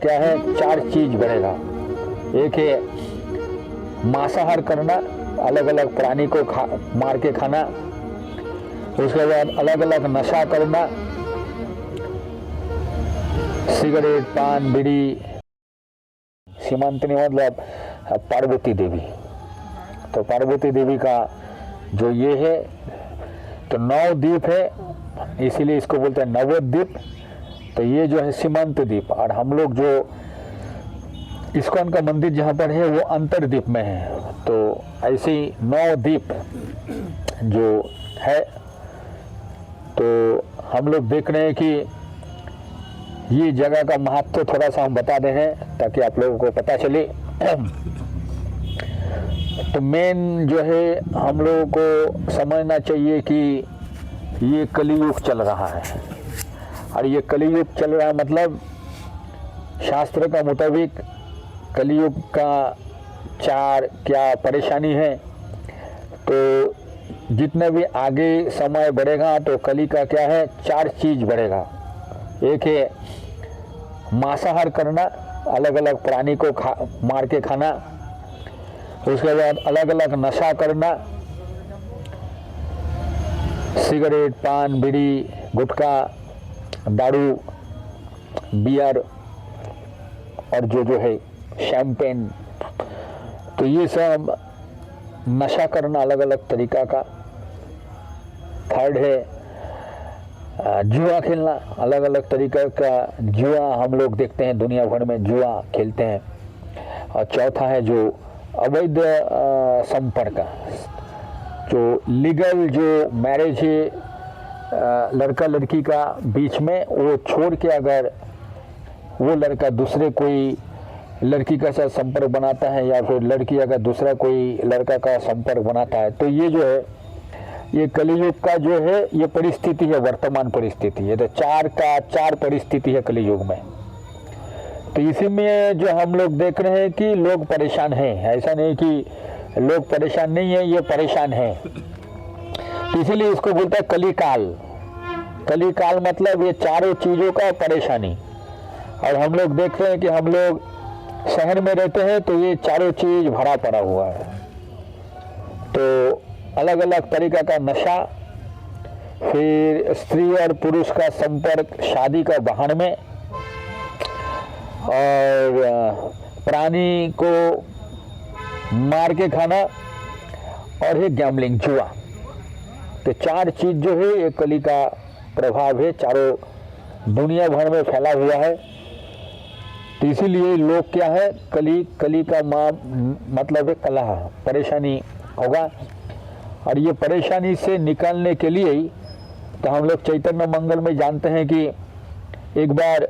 क्या है, 4 चीज बढ़ेगा। एक है मांसाहार करना, अलग अलग प्राणी को मार के खाना। उसके बाद अलग अलग नशा करना, सिगरेट, पान, बीड़ी। सीमांतनी मतलब पार्वती देवी। तो पार्वती देवी का जो ये है, तो 9 द्वीप है, इसीलिए इसको बोलते हैं नवद्वीप। तो ये जो है सीमांत द्वीप, और हम लोग जो इस्कॉन का मंदिर जहाँ पर है वो अंतरद्वीप में है। तो ऐसे ही 9 द्वीप जो है, तो हम लोग देख रहे हैं कि ये जगह का महत्व थोड़ा सा हम बता रहे हैं ताकि आप लोगों को पता चले। तो मेन जो है हम लोगों को समझना चाहिए कि ये कलियुग चल रहा है, और ये कलियुग चल रहा है मतलब शास्त्र का मुताबिक कलियुग का 4 क्या परेशानी है। तो जितने भी आगे समय बढ़ेगा तो कली का क्या है, 4 चीज बढ़ेगा। एक है मांसाहार करना, अलग अलग प्राणी को मार के खाना। उसके बाद अलग अलग नशा करना, सिगरेट, पान, बीड़ी, गुटखा, दारू, बियर और जो है शैंपेन। तो ये सब नशा करना अलग अलग तरीका का। थर्ड है जुआ खेलना, अलग अलग तरीका का जुआ हम लोग देखते हैं, दुनिया भर में जुआ खेलते हैं। और चौथा है जो अवैध संपर्क, जो लीगल जो मैरिज है लड़का लड़की का बीच में, वो छोड़ के अगर वो लड़का दूसरे कोई लड़की का साथ संपर्क बनाता है, या फिर लड़की अगर दूसरा कोई लड़का का संपर्क बनाता है, तो ये जो है ये कलियुग का जो है ये परिस्थिति है, वर्तमान परिस्थिति है। तो 4 का 4 परिस्थिति है कलियुग में। तो इसी में जो हम लोग देख रहे हैं कि लोग परेशान हैं, ऐसा नहीं कि लोग परेशान नहीं है, ये परेशान है। तो इसीलिए इसको बोलते हैं कलिकाल। कलिकाल मतलब ये चारों चीजों का परेशानी। और हम लोग देख रहे हैं कि हम लोग शहर में रहते हैं तो ये चारों चीज भरा पड़ा हुआ है। तो अलग अलग तरीका का नशा, फिर स्त्री और पुरुष का संपर्क शादी का बहाने में, और प्राणी को मार के खाना, और है गैम्बलिंग, जुआ। तो 4 चीज जो है ये कली का प्रभाव है, चारों दुनिया भर में फैला हुआ है। तो इसीलिए लोग क्या है, कली का मतलब है कलह, परेशानी होगा। और ये परेशानी से निकलने के लिए ही तो हम लोग चैतन्य मंगल में जानते हैं कि एक बार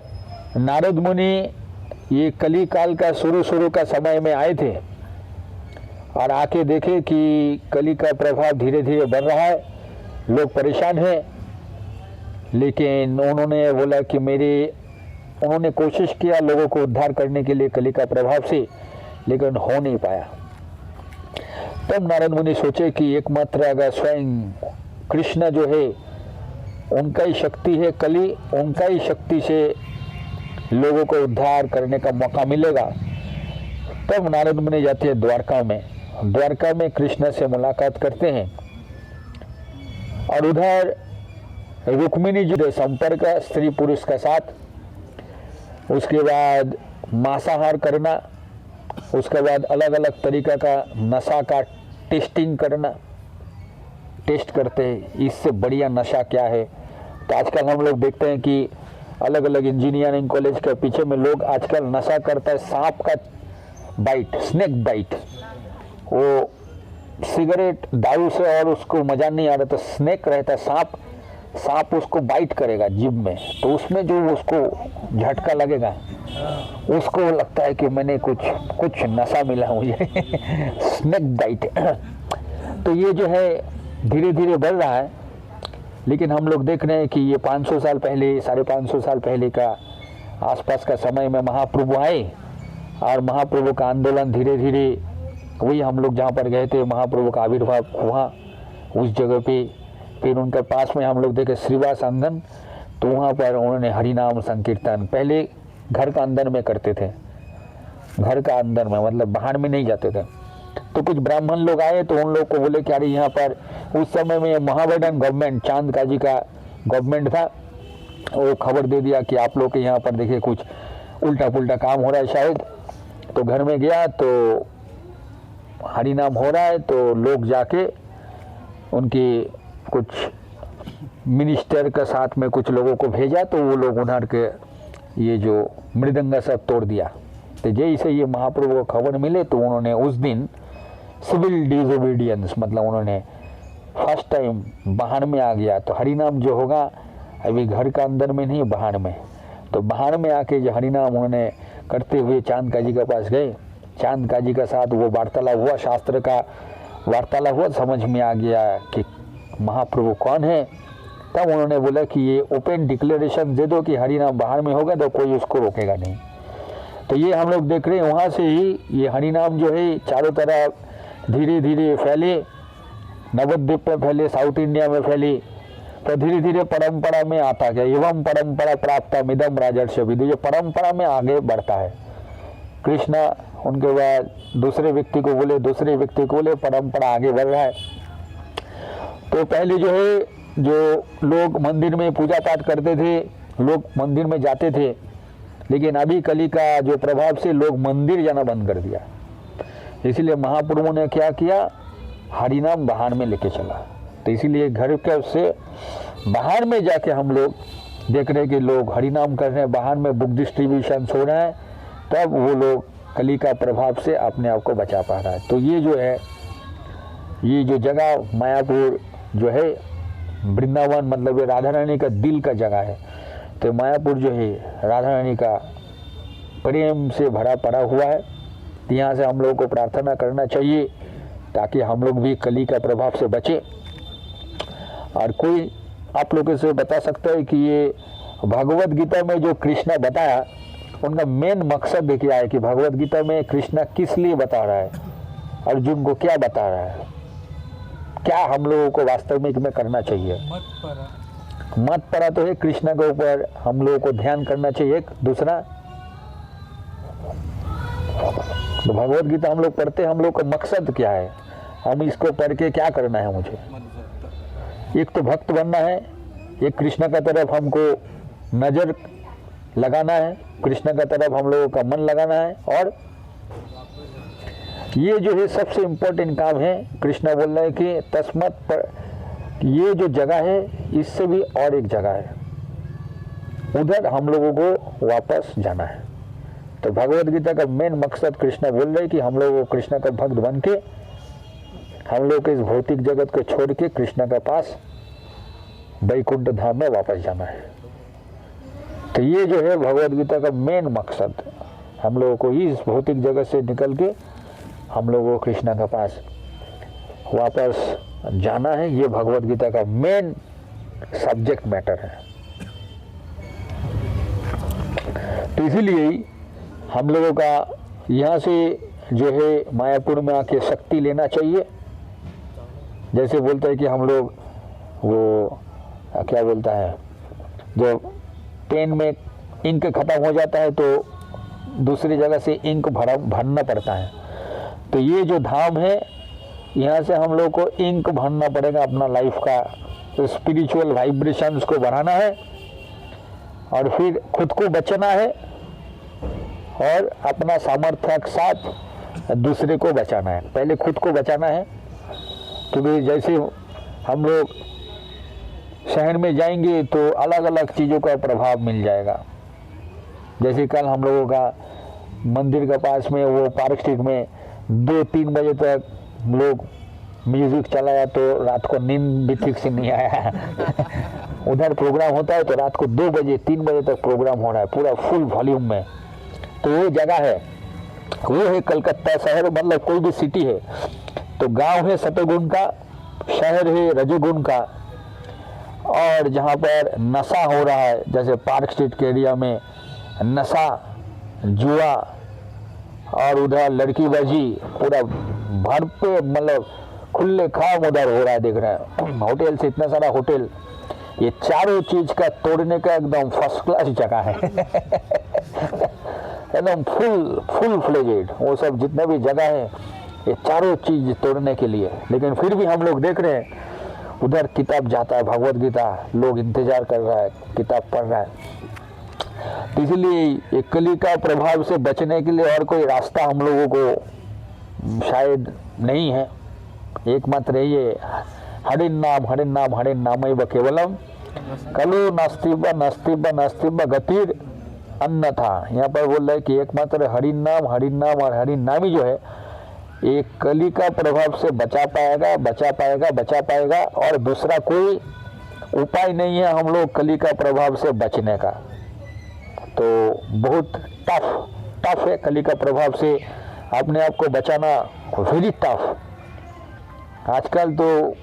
नारद मुनि ये कली काल का शुरू का समय में आए थे, और आके देखे कि कली का प्रभाव धीरे धीरे बढ़ रहा है, लोग परेशान हैं। लेकिन उन्होंने बोला कि उन्होंने कोशिश किया लोगों को उद्धार करने के लिए कली का प्रभाव से, लेकिन हो नहीं पाया। तब नारद मुनि सोचे कि एकमात्र अगर स्वयं कृष्ण जो है उनका ही शक्ति है, कली उनका ही शक्ति से लोगों को उद्धार करने का मौका मिलेगा। तब नारद मुनि जाते हैं द्वारका में। द्वारका में कृष्ण से मुलाकात करते हैं, और उधर रुक्मिणी जो संपर्क स्त्री पुरुष का साथ, उसके बाद मांसाहार करना, उसके बाद अलग अलग तरीका का नशा का टेस्टिंग करना, टेस्ट करते हैं इससे बढ़िया नशा क्या है। तो आजकल हम लोग देखते हैं कि अलग अलग इंजीनियरिंग कॉलेज के पीछे में लोग आजकल नशा करता है सांप का बाइट, स्नेक बाइट। वो सिगरेट दारू से और उसको मजा नहीं आ रहा, तो स्नेक रहता है सांप उसको बाइट करेगा जिभ में, तो उसमें जो उसको झटका लगेगा उसको लगता है कि मैंने कुछ नशा मिला मुझे। Snake bite. तो ये जो है धीरे धीरे बढ़ रहा है। लेकिन हम लोग देख रहे हैं कि ये 500 साल पहले, 550 साल पहले का आसपास का समय में महाप्रभु आए, और महाप्रभु का आंदोलन धीरे धीरे, वही हम लोग जहाँ पर गए थे महाप्रभु का आविर्भाव हुआ उस जगह पे। फिर उनके पास में हम लोग देखे श्रीवास आंगन, तो वहाँ पर उन्होंने हरिनाम संकीर्तन, पहले घर का अंदर में करते थे, घर का अंदर में, मतलब बाहर में नहीं जाते थे। तो कुछ ब्राह्मण लोग आए तो उन लोग को बोले कि अरे यहाँ पर उस समय में महावेडन गवर्नमेंट, चांद का जी का गवर्नमेंट था, वो खबर दे दिया कि आप लोग के यहाँ पर देखिए कुछ उल्टा पुल्टा काम हो रहा है शायद। तो घर में गया तो हरि नाम हो रहा है, तो लोग जाके उनकी कुछ मिनिस्टर के साथ में कुछ लोगों को भेजा, तो वो लोग उधर के ये जो मृदंग सब तोड़ दिया। तो जैसे ये महाप्रभु को खबर मिले तो उन्होंने उस दिन सिविल डिसोबीडियंस, मतलब उन्होंने फर्स्ट टाइम बाहर में आ गया। तो हरिनाम जो होगा अभी घर का अंदर में नहीं, बाहर में। तो बाहर में आके जो हरिनाम उन्होंने करते हुए चांद का जी के पास गए, चांद का जी के साथ वो वार्तालाप हुआ, शास्त्र का वार्तालाप हुआ, समझ में आ गया कि महाप्रभु कौन है। तब उन्होंने बोला कि ये ओपन डिक्लेरेशन दे दो कि हरिनाम बाहर में होगा तो कोई उसको रोकेगा नहीं। तो ये हम लोग देख रहे हैं, वहाँ से ही ये हरिनाम जो है चारों तरफ धीरे धीरे फैले, नवद्वीप में फैले, साउथ इंडिया में फैली, तो धीरे धीरे परंपरा में आता गया। एवं परंपरा प्राप्त मिदम राजर्षि विदु, ये परंपरा में आगे बढ़ता है। कृष्णा उनके बाद दूसरे व्यक्ति को बोले, दूसरे व्यक्ति को बोले, परंपरा आगे बढ़ रहा है। तो पहले जो है जो लोग मंदिर में पूजा पाठ करते थे, लोग मंदिर में जाते थे, लेकिन अभी कली का जो प्रभाव से लोग मंदिर जाना बंद कर दिया। इसीलिए महाप्रभु ने क्या किया, हरिनाम बाहर में लेके चला। तो इसीलिए घर के से बाहर में जाके हम लोग देख रहे हैं कि लोग हरिनाम कर रहे हैं, बाहर में बुक डिस्ट्रीब्यूशन हो रहा है, तब वो लोग कली का प्रभाव से अपने आप को बचा पा रहा है। तो ये जो है, ये जो जगह मायापुर जो है वृंदावन, मतलब ये राधा रानी का दिल का जगह है। तो मायापुर जो है राधा रानी का प्रेम से भरा पड़ा हुआ है। तो यहाँ से हम लोगों को प्रार्थना करना चाहिए ताकि हम लोग भी कली का प्रभाव से बचे। और कोई आप लोगों से बता सकता है कि ये भगवत गीता में जो कृष्णा बताया, उनका मेन मकसद क्या है, कि भगवत गीता में कृष्णा किस लिए बता रहा है, अर्जुन को क्या बता रहा है, क्या हम लोगों को वास्तविक में करना चाहिए। मत परा तो है कृष्णा के ऊपर हम लोगों को ध्यान करना चाहिए। एक दूसरा, तो भगवत गीता हम लोग पढ़ते, हम लोग का मकसद क्या है, हम इसको पढ़ के क्या करना है। मुझे एक तो भक्त बनना है, एक कृष्ण का तरफ हमको नजर लगाना है, कृष्ण का तरफ हम लोगों का मन लगाना है। और ये जो है सबसे इम्पोर्टेंट काम है। कृष्ण बोल रहे हैं कि तस्मत पर, ये जो जगह है इससे भी और एक जगह है, उधर हम लोगों को वापस जाना है। तो भगवत गीता का मेन मकसद कृष्ण बोल रहे हैं कि हम लोगों को कृष्ण का भक्त बन के हम लोग के इस भौतिक जगत को छोड़ के कृष्ण के पास वैकुंठ धाम में वापस जाना है। तो ये जो है भगवत गीता का मेन मकसद, हम लोगों को इस भौतिक जगत से निकल के हम लोगों को कृष्ण के पास वापस जाना है। ये भगवत गीता का मेन सब्जेक्ट मैटर है। तो इसीलिए हम लोगों का यहाँ से जो है मायापुर में आके शक्ति लेना चाहिए। जैसे बोलते हैं कि हम लोग वो क्या बोलता है, जो पेन में इंक खत्म हो जाता है तो दूसरी जगह से इंक भरना पड़ता है। तो ये जो धाम है, यहाँ से हम लोग को इंक भरना पड़ेगा अपना लाइफ का, तो स्पिरिचुअल वाइब्रेशंस को बढ़ाना है और फिर खुद को बचना है और अपना सामर्थ्य के साथ दूसरे को बचाना है। पहले खुद को बचाना है, क्योंकि जैसे हम लोग शहर में जाएंगे तो अलग अलग चीज़ों का प्रभाव मिल जाएगा। जैसे कल हम लोगों का मंदिर के पास में वो पार्क स्ट्रीट में 2-3 बजे तक लोग म्यूजिक चलाया, तो रात को नींद भी ठीक से नहीं आया। उधर प्रोग्राम होता है तो रात को 2 बजे 3 बजे तक प्रोग्राम हो रहा है पूरा फुल वॉल्यूम में। तो वो जगह है, वो है कलकत्ता शहर, मतलब कोई भी सिटी है। तो गांव है सतोगुण का, शहर है रजोगुण का। और जहाँ पर नशा हो रहा है, जैसे पार्क स्ट्रीट के एरिया में नशा, जुआ और उधर लड़की बाजी पूरा भर पे, मतलब खुले खाम उधर हो रहा है, देख रहे हैं। होटल से इतना सारा होटल, ये चारों चीज का तोड़ने का एकदम फर्स्ट क्लास जगह है। एकदम फुल फ्लेजेड, वो सब जितने भी जगह है ये चारों चीज तोड़ने के लिए। लेकिन फिर भी हम लोग देख रहे हैं उधर किताब जाता है, भगवत गीता लोग इंतजार कर रहा है, किताब पढ़ रहा है। तो इसलिए ये कली का प्रभाव से बचने के लिए और कोई रास्ता हम लोगों को शायद नहीं है, एकमात्र ये हरिन नाम हरिन नाम हरिन नाम केवलम कलु नास्तिब गतिर अन्न था। यहाँ पर बोल रहे कि एकमात्र हरिन नाम और हरिन नामी जो है एक कली का प्रभाव से बचा पाएगा और दूसरा कोई उपाय नहीं है हम लोग कली का प्रभाव से बचने का। तो बहुत टफ है कली का प्रभाव से अपने आप को बचाना, वेरी टफ। आजकल तो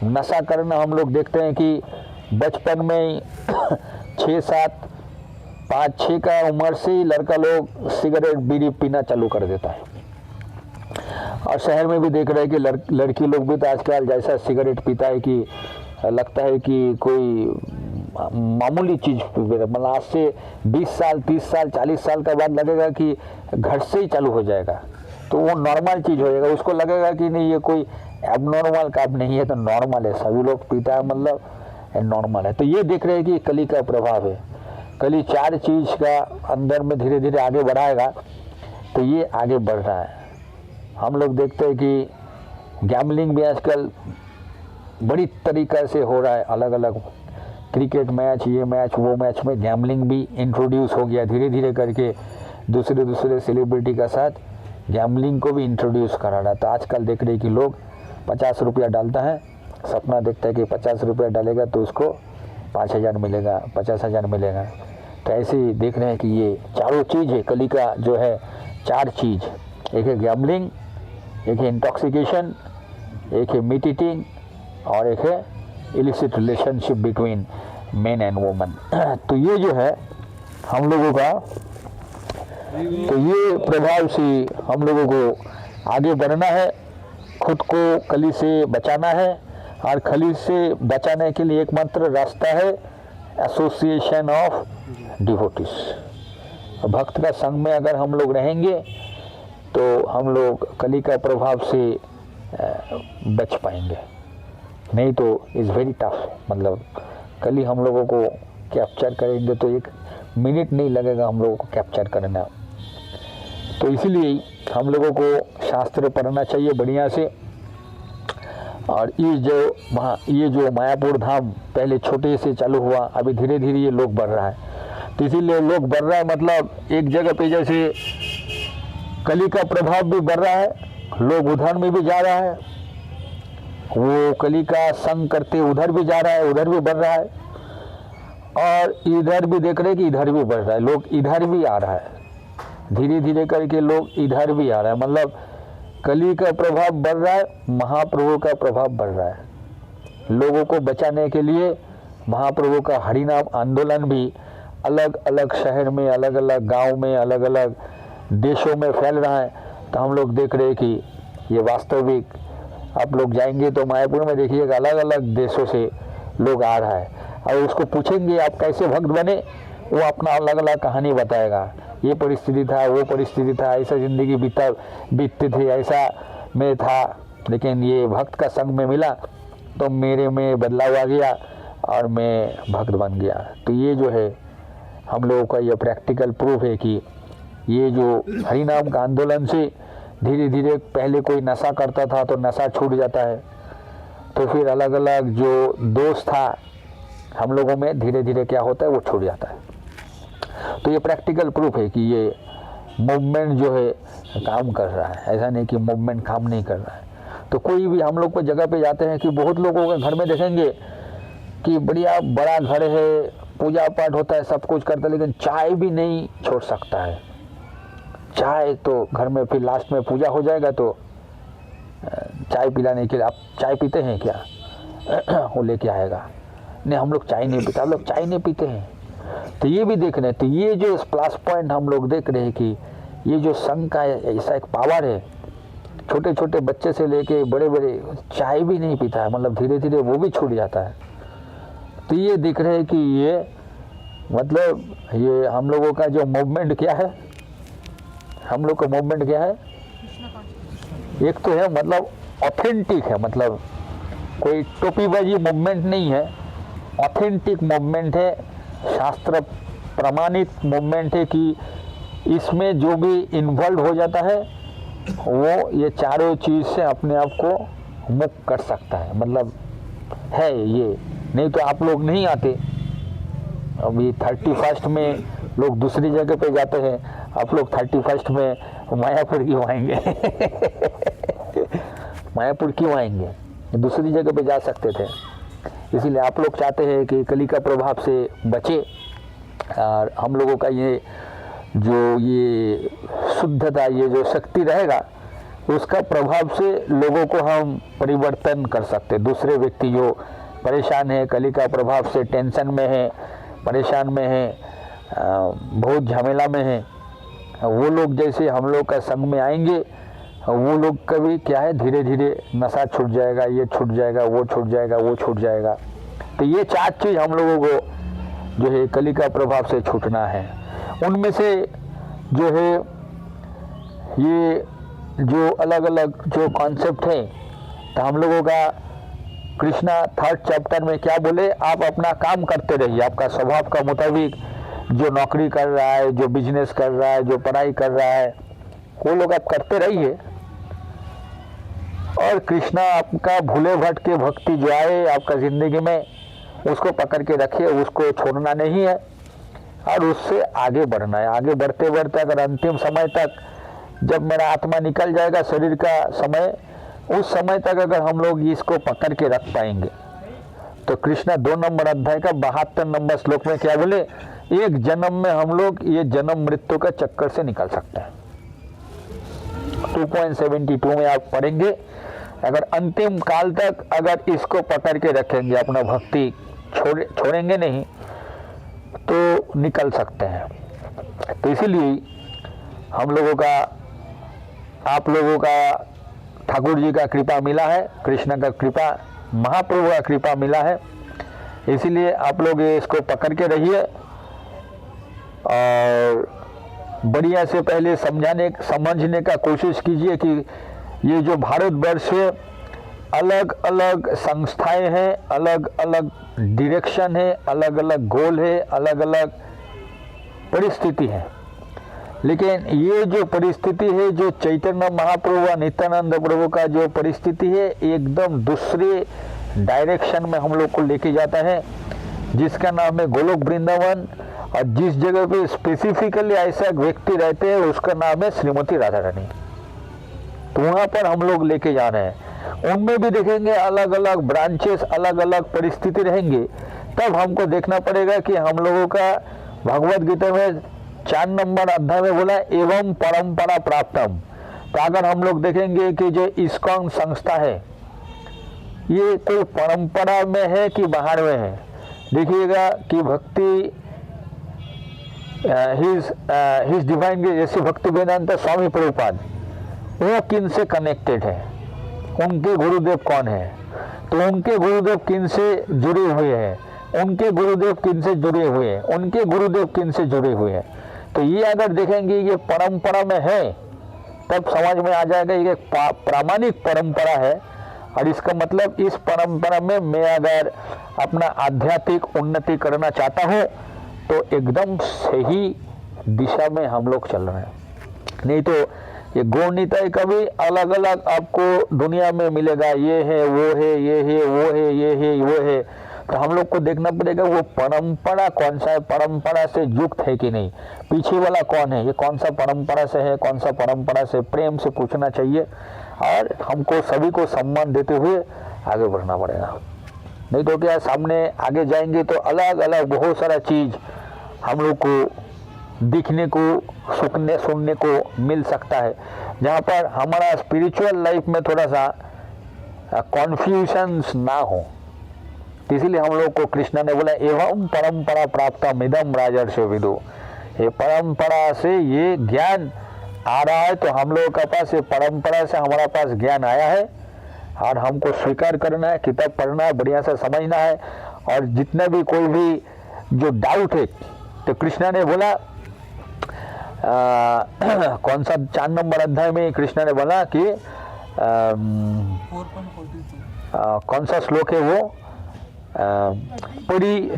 नशा करना हम लोग देखते हैं कि बचपन में 6-7 5-6 का उम्र से ही लड़का लोग सिगरेट बीड़ी पीना चालू कर देता है। और शहर में भी देख रहे हैं कि लड़की लोग भी तो आजकल जैसा सिगरेट पीता है कि लगता है कि कोई मामूली चीज, मतलब आज से 20 साल 30 साल 40 साल का बाद लगेगा कि घर से ही चालू हो जाएगा, तो वो नॉर्मल चीज हो जाएगा। उसको लगेगा कि नहीं ये कोई एबनॉर्मल काम नहीं है, तो नॉर्मल है, सभी लोग पीता है मतलब नॉर्मल है। तो ये देख रहे हैं कि कली का प्रभाव है। कली 4 चीज का अंदर में धीरे धीरे आगे बढ़ाएगा, तो ये आगे बढ़ रहा है। हम लोग देखते हैं कि गैम्बलिंग भी आजकल बड़ी तरीक़ा से हो रहा है, अलग अलग क्रिकेट मैच, ये मैच वो मैच में गैम्बलिंग भी इंट्रोड्यूस हो गया धीरे धीरे करके। दूसरे सेलिब्रिटी का साथ गैम्बलिंग को भी इंट्रोड्यूस करा रहा। तो आजकल देख रहे कि लोग 50 रुपया डालता है, सपना देखता है कि 50 रुपया डालेगा तो उसको 5,000 मिलेगा, 50,000 मिलेगा। तो ऐसे ही देख रहे हैं कि ये चारों चीज़ है कली का जो है, 4 चीज़, एक है गैम्बलिंग, एक है इंटॉक्सिकेशन, एक है मीट ईटिंग और एक है illicit relationship between main and woman. तो ये जो है हम लोगों का, तो ये प्रभाव से हम लोगों को आगे बढ़ना है, खुद को कली से बचाना है। और कली से बचाने के लिए एकमात्र रास्ता है एसोसिएशन ऑफ डिवोटीज। भक्त का संग में अगर हम लोग रहेंगे तो हम लोग कली का प्रभाव से बच पाएंगे, नहीं तो इज़ वेरी टफ। मतलब कली हम लोगों को कैप्चर करेंगे तो 1 मिनट नहीं लगेगा हम लोगों को कैप्चर करना। तो इसीलिए हम लोगों को शास्त्र पढ़ना चाहिए बढ़िया से। और ये जो मायापुर धाम पहले छोटे से चालू हुआ, अभी धीरे धीरे ये लोग बढ़ रहा है। तो इसीलिए लोग बढ़ रहा है, मतलब एक जगह पे जैसे कली का प्रभाव भी बढ़ रहा है, लोग उधर में भी जा रहा है, वो कली का संग करते उधर भी जा रहा है, उधर भी बढ़ रहा है। और इधर भी देख रहे हैं कि इधर भी बढ़ रहा है, लोग इधर भी आ रहा है, धीरे धीरे करके लोग इधर भी आ रहा है। मतलब कली का प्रभाव बढ़ रहा है, महाप्रभु का प्रभाव बढ़ रहा है। लोगों को बचाने के लिए महाप्रभु का हरिनाम आंदोलन भी अलग अलग शहर में, अलग अलग गांव में, अलग अलग देशों में फैल रहा है। तो हम लोग देख रहे हैं कि ये वास्तविक, आप लोग जाएंगे तो मायापुर में देखिएगा अलग अलग देशों से लोग आ रहा है। और उसको पूछेंगे आप कैसे भक्त बने, वो अपना अलग अलग कहानी बताएगा, ये परिस्थिति था, वो परिस्थिति था, ऐसा ज़िंदगी बीतती थी, ऐसा मैं था, लेकिन ये भक्त का संग में मिला तो मेरे में बदलाव आ गया और मैं भक्त बन गया। तो ये जो है हम लोगों का ये प्रैक्टिकल प्रूफ है कि ये जो हरिनाम का आंदोलन से धीरे धीरे, पहले कोई नशा करता था तो नशा छूट जाता है, तो फिर अलग अलग जो दोष था हम लोगों में धीरे धीरे क्या होता है वो छूट जाता है। तो ये प्रैक्टिकल प्रूफ है कि ये मूवमेंट जो है काम कर रहा है, ऐसा नहीं कि मूवमेंट काम नहीं कर रहा है। तो कोई भी हम लोग को जगह पे जाते हैं कि बहुत लोगों के घर में देखेंगे कि बढ़िया बड़ा घर है, पूजा पाठ होता है, सब कुछ करता है, लेकिन चाय भी नहीं छोड़ सकता है। चाय तो घर में फिर लास्ट में पूजा हो जाएगा तो चाय पिलाने के लिए, आप चाय पीते हैं क्या, वो लेके आएगा, नहीं हम लोग चाय नहीं पीते, हम लोग चाय नहीं पीते हैं। तो ये भी देख रहे हैं। तो ये जो प्लस पॉइंट हम लोग देख रहे हैं कि ये जो संघ का ऐसा एक पावर है, छोटे छोटे बच्चे से लेके बड़े बड़े चाय भी नहीं पीता है, मतलब धीरे धीरे वो भी छूट जाता है। तो ये दिख रहे हैं कि ये मतलब ये हम लोगों का जो मूवमेंट क्या है, हम लोग का मूवमेंट क्या है? एक तो है मतलब ऑथेंटिक है, मतलब कोई टोपीबाजी मूवमेंट नहीं है, ऑथेंटिक मूवमेंट है, शास्त्र प्रमाणित मूवमेंट है कि इसमें जो भी इन्वॉल्व हो जाता है वो ये चारों चीज़ से अपने आप को मुक्त कर सकता है, मतलब है ये। नहीं तो आप लोग नहीं आते। अभी 31 में लोग दूसरी जगह पे जाते हैं, आप लोग 31 में मायापुर क्यों आएंगे? मायापुर क्यों आएंगे? दूसरी जगह पे जा सकते थे। इसीलिए आप लोग चाहते हैं कि कली का प्रभाव से बचे, और हम लोगों का ये जो ये शुद्धता, ये जो शक्ति रहेगा, उसका प्रभाव से लोगों को हम परिवर्तन कर सकते। दूसरे व्यक्ति जो परेशान है, कली का प्रभाव से टेंशन में है, परेशान में है, बहुत झमेला में है, वो लोग जैसे हम लोग का संग में आएंगे, वो लोग का भी क्या है, धीरे धीरे नशा छूट जाएगा, ये छूट जाएगा, वो छूट जाएगा, वो छूट जाएगा। तो ये 4 चीज़ हम लोगों को जो है कली का प्रभाव से छूटना है। उनमें से जो है ये जो अलग अलग जो कॉन्सेप्ट है, तो हम लोगों का कृष्णा 3rd चैप्टर में क्या बोले, आप अपना काम करते रहिए, आपका स्वभाव का मुताबिक जो नौकरी कर रहा है, जो बिजनेस कर रहा है, जो पढ़ाई कर रहा है, वो लोग आप करते रहिए। और कृष्णा आपका भूले भटके भक्ति जो आए आपका ज़िंदगी में, उसको पकड़ के रखिए, उसको छोड़ना नहीं है और उससे आगे बढ़ना है। आगे बढ़ते बढ़ते अगर अंतिम समय तक, जब मेरा आत्मा निकल जाएगा शरीर का समय, उस समय तक अगर हम लोग इसको पकड़ के रख पाएंगे, तो कृष्णा 2 नंबर अध्याय का 72 नंबर श्लोक में क्या बोले, एक जन्म में हम लोग ये जन्म मृत्यु का चक्कर से निकल सकते हैं। 2.72 में आप पढ़ेंगे, अगर अंतिम काल तक अगर इसको पकड़ के रखेंगे, अपना भक्ति छोड़ेंगे नहीं, तो निकल सकते हैं। तो इसीलिए हम लोगों का, आप लोगों का ठाकुर जी का कृपा मिला है, कृष्ण का कृपा, महाप्रभु का कृपा मिला है। इसीलिए आप लोग इसको पकड़ के रहिए और बढ़िया से पहले समझने का कोशिश कीजिए कि ये जो भारतवर्ष है, अलग अलग संस्थाएं हैं, अलग अलग डायरेक्शन है, अलग अलग गोल है, अलग अलग परिस्थिति है। लेकिन ये जो परिस्थिति है, जो चैतन्य महाप्रभु व नित्यानंद प्रभु का जो परिस्थिति है, एकदम दूसरे डायरेक्शन में हम लोग को लेके जाता है, जिसका नाम है गोलोक वृंदावन। और जिस जगह पे स्पेसिफिकली ऐसा व्यक्ति रहते हैं, उसका नाम है श्रीमती राधा रानी। तो वहाँ पर हम लोग लेके जा रहे हैं। उनमें भी देखेंगे अलग अलग ब्रांचेस, अलग अलग परिस्थिति रहेंगे। तब हमको देखना पड़ेगा कि हम लोगों का भगवत गीता में 4 नंबर अध्याय में बोला एवं परंपरा प्राप्तम। तो अगर हम लोग देखेंगे कि जो इस्कॉन संस्था है, ये कोई परंपरा में है कि बाहर में है, देखिएगा कि भक्ति हिज डिवाइन, जैसे भक्ति वेदांत स्वामी प्रभुपाद, वो किन से कनेक्टेड है, उनके गुरुदेव कौन है, तो उनके गुरुदेव किन से जुड़े हुए हैं, उनके गुरुदेव किन से जुड़े हुए हैं, उनके गुरुदेव किन से जुड़े हुए हैं। तो ये अगर देखेंगे ये परंपरा में है, तब समझ में आ जाएगा ये प्रामाणिक परंपरा है। और इसका मतलब इस परंपरा में मैं अगर अपना आध्यात्मिक उन्नति करना चाहता हूँ, तो एकदम सही दिशा में हम लोग चल रहे हैं। नहीं तो ये गौण निताई का भी अलग अलग आपको दुनिया में मिलेगा, ये है, वो है, ये है, वो है, ये है, वो है। तो हम लोग को देखना पड़ेगा वो परंपरा कौन सा है, परंपरा से युक्त है कि नहीं, पीछे वाला कौन है, ये कौन सा परंपरा से है, कौन सा परंपरा से, प्रेम से पूछना चाहिए। और हमको सभी को सम्मान देते हुए आगे बढ़ना पड़ेगा। नहीं तो क्या, सामने आगे जाएंगे तो अलग अलग बहुत सारा चीज़ हम लोग को दिखने को, सुनने को मिल सकता है, जहाँ पर हमारा स्पिरिचुअल लाइफ में थोड़ा सा कॉन्फ्यूजन्स ना हो। इसीलिए हम लोग को कृष्ण ने बोला एवं परंपरा प्राप्तम इदम राजर्षि विदु, ये परंपरा से ये ज्ञान आ रहा है। तो हम लोगों के पास ये परंपरा से हमारा पास ज्ञान आया है और हमको स्वीकार करना है, किताब पढ़ना है, बढ़िया से समझना है। और जितना भी कोई भी जो डाउट है, तो कृष्णा ने बोला कौन सा 4 नंबर अध्याय में कृष्ण ने बोला कि कौन सा श्लोक है वो,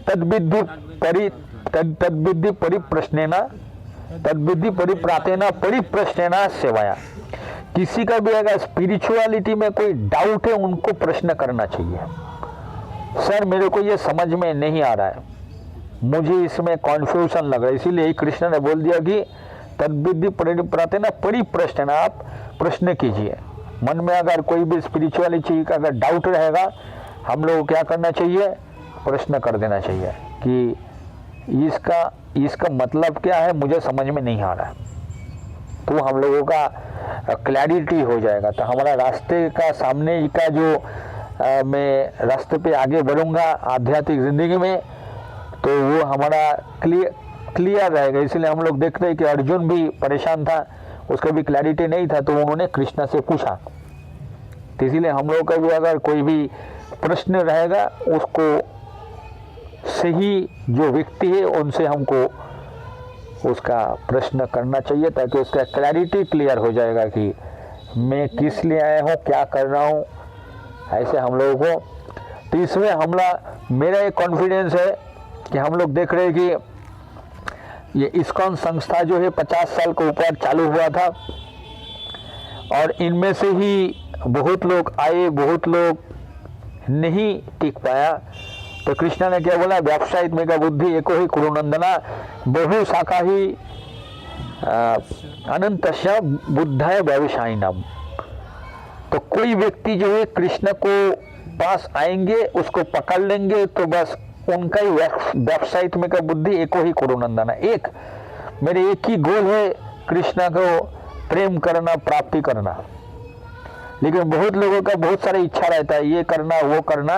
तद्विद्धि परिप्रश्नेना तद्विद्धि परिप्रातेना परिप्रश्नेना सेवाया। किसी का भी अगर स्पिरिचुअलिटी में कोई डाउट है उनको प्रश्न करना चाहिए। सर मेरे को ये समझ में नहीं आ रहा है, मुझे इसमें कॉन्फ्यूजन लग रहा है, इसीलिए कृष्ण ने बोल दिया कि तद्विद्धि परिप्रातेना परिप्रश्नेना, आप प्रश्न कीजिए। मन में अगर कोई भी स्पिरिचुअलिटी का अगर डाउट रहेगा, हम लोग को क्या करना चाहिए, प्रश्न कर देना चाहिए कि इसका मतलब क्या है, मुझे समझ में नहीं आ रहा है। तो हम लोगों का क्लैरिटी हो जाएगा। तो हमारा रास्ते का सामने का जो मैं रास्ते पे आगे बढ़ूंगा आध्यात्मिक जिंदगी में, तो वो हमारा क्लियर रहेगा। इसलिए हम लोग देखते हैं कि अर्जुन भी परेशान था, उसका भी क्लैरिटी नहीं था, तो उन्होंने कृष्ण से पूछा। तो इसीलिए हम लोग का भी अगर कोई भी प्रश्न रहेगा, उसको सही जो व्यक्ति है उनसे हमको उसका प्रश्न करना चाहिए, ताकि उसका क्लैरिटी क्लियर हो जाएगा कि मैं किस लिए आया हूँ, क्या कर रहा हूँ। ऐसे हम लोगों को, तो इसमें मेरा एक कॉन्फिडेंस है कि हम लोग देख रहे हैं कि ये इस्कॉन संस्था जो है 50 साल के ऊपर चालू हुआ था, और इनमें से ही बहुत लोग आए, बहुत लोग नहीं टिक पाया। तो कृष्ण ने क्या बोला, व्यावसायिक मेगा बुद्धि एको ही कुरुनंदना बहु शाखा ही अनंतस्य बुद्धाय व्यवसायिनम। तो कोई व्यक्ति जो है कृष्ण को पास आएंगे, उसको पकड़ लेंगे, तो बस उनका ही वेबसाइट में का बुद्धि एको ही कुरुनंदना। एक मेरे एक ही गोल है, कृष्ण को प्रेम करना, प्राप्ति करना। लेकिन बहुत लोगों का बहुत सारा इच्छा रहता है, ये करना वो करना।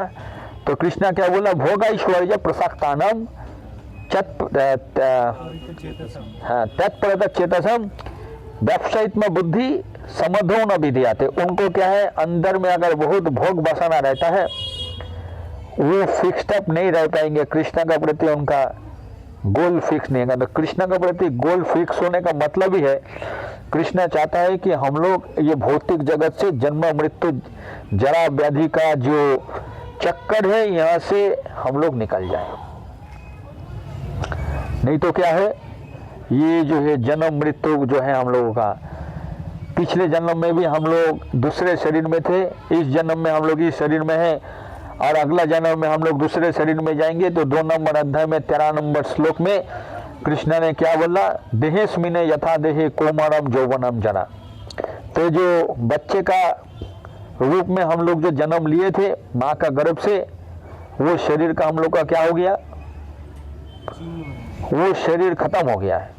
तो कृष्ण क्या बोला, भोग ऐश्वर्य प्रसक्तानम तत्परत चेतसम वेबसाइट में बुद्धि समधो न विधियाते। उनको क्या है, अंदर में अगर बहुत भोग बसाना रहता है, वो फिक्स्ड अप नहीं रह पाएंगे। कृष्ण का प्रति उनका गोल फिक्स नहीं है। तो कृष्ण का प्रति गोल फिक्स होने का मतलब ही है, कृष्ण चाहता है कि हम लोग ये भौतिक जगत से जन्म मृत्यु जरा व्याधि का जो चक्कर है, यहाँ से हम लोग निकल जाए। नहीं तो क्या है, ये जो है जन्म मृत्यु जो है हम लोगों का, पिछले जन्म में भी हम लोग दूसरे शरीर में थे, इस जन्म में हम लोग इस शरीर में हैं, और अगला जन्म में हम लोग दूसरे शरीर में जाएंगे। तो 2 नंबर अध्याय में 13 नंबर श्लोक में कृष्ण ने क्या बोला, देहेस्मिने यथा देहे कोमरम यौवनम जना। तो जो बच्चे का रूप में हम लोग जो जन्म लिए थे माँ का गर्भ से, वो शरीर का हम लोग का क्या हो गया, वो शरीर खत्म हो गया है।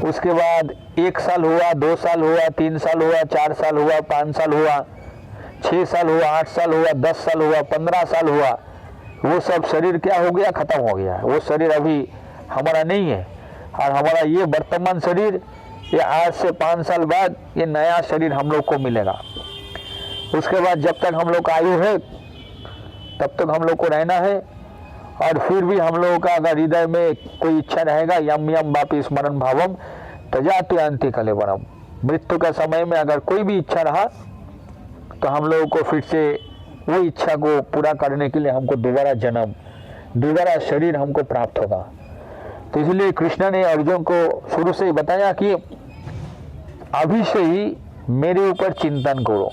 उसके बाद 1 साल हुआ, 2 साल हुआ, 3 साल हुआ, 4 साल हुआ, 5 साल हुआ, 6 साल हुआ, 8 साल हुआ, 10 साल हुआ, 15 साल हुआ, वो सब शरीर क्या हो गया, खत्म हो गया। वो शरीर अभी हमारा नहीं है, और हमारा ये वर्तमान शरीर, ये आज से 5 साल बाद ये नया शरीर हम लोग को मिलेगा। उसके बाद जब तक हम लोग का आयु है तब तक हम लोग को रहना है, और फिर भी हम लोगों का अगर हृदय में कोई इच्छा रहेगा, यम यम वापि स्मरण भावम तजाति अंति कलेवरम। मृत्यु के समय में अगर कोई भी इच्छा रहा, तो हम लोगों को फिर से वो इच्छा को पूरा करने के लिए हमको दोबारा जन्म, दोबारा शरीर हमको प्राप्त होगा। तो इसलिए कृष्ण ने अर्जुन को शुरू से ही बताया कि अभी से ही मेरे ऊपर चिंतन करो,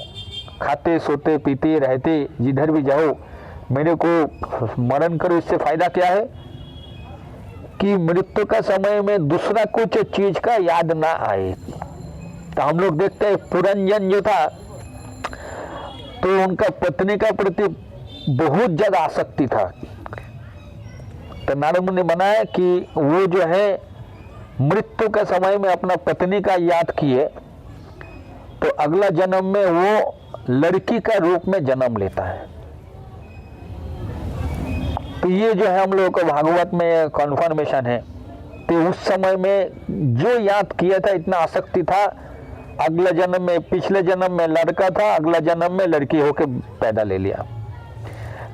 खाते सोते पीते रहते जिधर भी जाओ मेरे को स्मरण करो। इससे फायदा क्या है कि मृत्यु का समय में दूसरा कुछ चीज का याद ना आए। तो हम लोग देखते हैं पुरंजन जो था, तो उनका पत्नी का प्रति बहुत ज्यादा आसक्ति था। तो नारद मुनि ने बनाया कि वो जो है मृत्यु के समय में अपना पत्नी का याद किए, तो अगला जन्म में वो लड़की का रूप में जन्म लेता है। तो ये जो है हम लोगों को भागवत में कन्फर्मेशन है। तो उस समय में जो याद किया था, इतना आसक्ति था, अगला जन्म में, पिछले जन्म में लड़का था, अगला जन्म में लड़की होके पैदा ले लिया।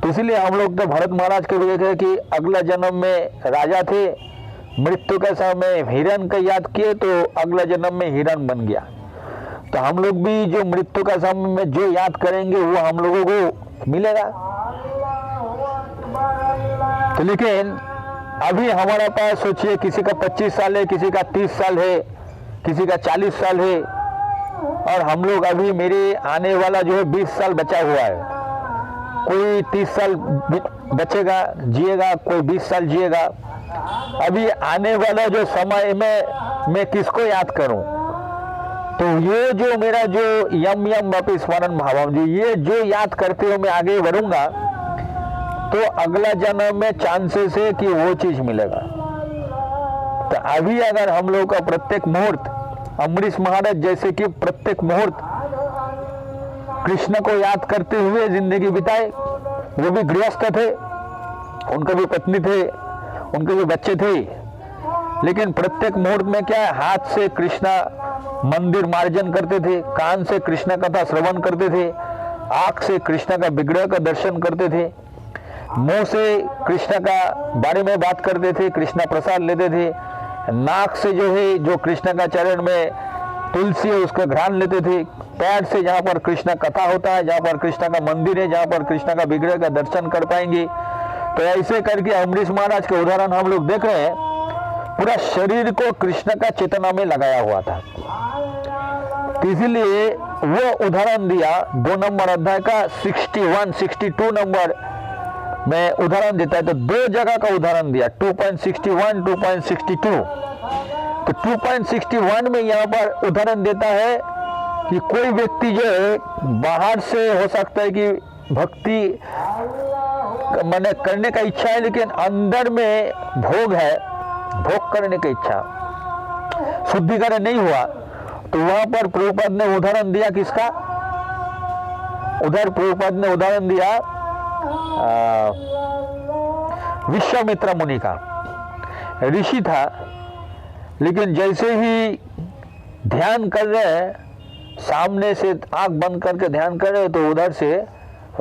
तो इसलिए हम लोग तो भरत महाराज के भी देखे कि अगला जन्म में राजा थे, मृत्यु के समय हिरण का याद किए तो अगला जन्म में हिरण बन गया। तो हम लोग भी जो मृत्यु का समय में जो याद करेंगे वो हम लोगों को मिलेगा। तो लेकिन अभी हमारे पास सोचिए किसी का 25 साल है, किसी का 30 साल है, किसी का 40 साल है, और हम लोग अभी मेरे आने वाला जो है 20 साल बचा हुआ है। कोई 30 साल बचेगा जिएगा, कोई 20 साल जिएगा। अभी आने वाला जो समय में मैं किसको याद करूं? तो ये जो मेरा जो यम यम वापस स्मरण भावम जो ये जो याद करते हुए मैं आगे बढ़ूंगा तो अगला जन्म में चांसेस है कि वो चीज मिलेगा। तो अभी अगर हम लोग का प्रत्येक मुहूर्त अम्बरीश महाराज जैसे कि प्रत्येक मुहूर्त कृष्ण को याद करते हुए जिंदगी बिताए, वो भी गृहस्थ थे, उनके भी पत्नी थे, उनके भी बच्चे थे, लेकिन प्रत्येक मुहूर्त में क्या है, हाथ से कृष्णा मंदिर मार्जन करते थे, कान से कृष्ण कथा श्रवण करते थे, आंख से कृष्ण का विग्रह का दर्शन करते थे, मुंह से कृष्ण का बारे में बात करते थे, कृष्णा प्रसाद लेते थे, नाक से जो है जो कृष्ण का चरण में तुलसी है उसका घ्राण लेते थे, पैर से जहाँ पर कृष्ण कथा होता है, जहाँ पर कृष्ण का मंदिर है, जहाँ पर कृष्ण का विग्रह का दर्शन कर पाएंगे। तो ऐसे करके अम्बरीश महाराज के उदाहरण हम लोग देख रहे हैं, पूरा शरीर को कृष्ण का चेतना में लगाया हुआ था। इसीलिए वो उदाहरण दिया 2 नंबर अध्याय का 62 नंबर में उदाहरण देता है। तो 2 जगह का उदाहरण दिया, 2.61 2.62। तो 2.61 में यहाँ पर उदाहरण देता है कि कोई व्यक्ति जो है बाहर से हो सकता है कि भक्ति मैंने करने का इच्छा है, लेकिन अंदर में भोग है, भोग करने की इच्छा, शुद्धिकरण नहीं हुआ। तो वहां पर प्रभुपाद ने उदाहरण दिया किसका? उधर प्रभुपाद ने उदाहरण दिया विश्वामित्र मुनि का। ऋषि था, लेकिन जैसे ही ध्यान कर रहे हैं, सामने से आंख बंद करके ध्यान कर रहे हैं, तो उधर से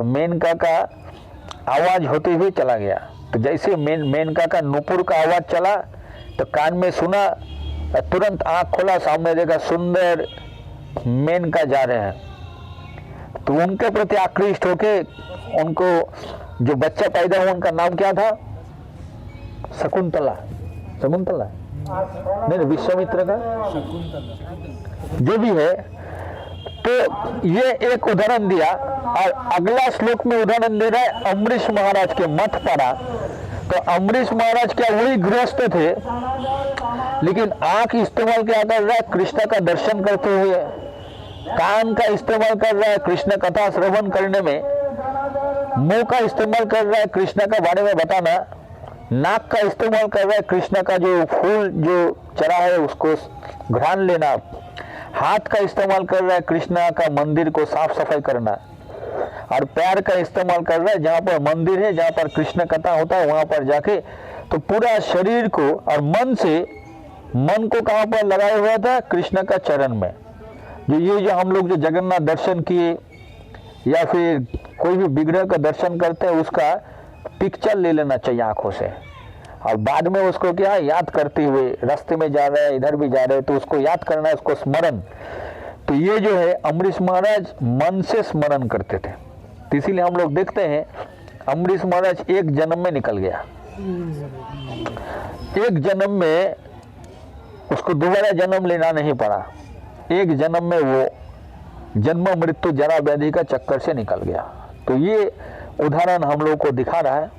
मेनका का आवाज होते हुए चला गया। तो जैसे मेनका का नुपुर का आवाज चला तो कान में सुना, तुरंत आंख खोला, सामने देखा सुंदर मेनका जा रहे हैं। तो उनके प्रति आकृष्ट होके उनको जो बच्चा पैदा हुआ उनका नाम क्या था? शकुंतला। शकुंतला नहीं, विश्वामित्र का जो भी है। तो ये एक उदाहरण दिया, और अगला श्लोक में उदाहरण दे रहा है अम्बरीश महाराज के मठ पड़ा। तो अम्बरीश महाराज क्या वही गृहस्थ थे, लेकिन आंख इस्तेमाल क्या कर रहा है? कृष्ण का दर्शन करते हुए। कान का इस्तेमाल कर रहा है कृष्ण कथा श्रवण करने में। मुंह का इस्तेमाल कर रहा है कृष्ण का बारे में बताना। नाक का इस्तेमाल कर रहा है कृष्ण का जो फूल जो चढ़ा है उसको घ्राण लेना। हाथ का इस्तेमाल कर रहा है कृष्ण का मंदिर को साफ सफाई करना। और पैर का इस्तेमाल कर रहा है जहाँ पर मंदिर है, जहाँ पर कृष्ण कथा होता है, वहां पर जाके। तो पूरा शरीर को और मन को कहाँ पर लगाया हुआ था? कृष्ण का चरण में। जो हम लोग जो जगन्नाथ दर्शन किए या फिर कोई भी विग्रह का दर्शन करते हैं, उसका पिक्चर ले लेना चाहिए आंखों से, और बाद में उसको क्या याद करते हुए, रास्ते में जा रहे हैं, इधर भी जा रहे हैं, तो उसको याद करना है, उसको स्मरण। तो ये जो है अम्बरीश महाराज मन से स्मरण करते थे। तो इसीलिए हम लोग देखते हैं अम्बरीश महाराज एक जन्म में निकल गया, एक जन्म में उसको दोबारा जन्म लेना नहीं पड़ा। एक जन्म में वो जन्म मृत्यु जरा व्याधि का चक्कर से निकल गया। तो ये उदाहरण हम लोग को दिखा रहा है।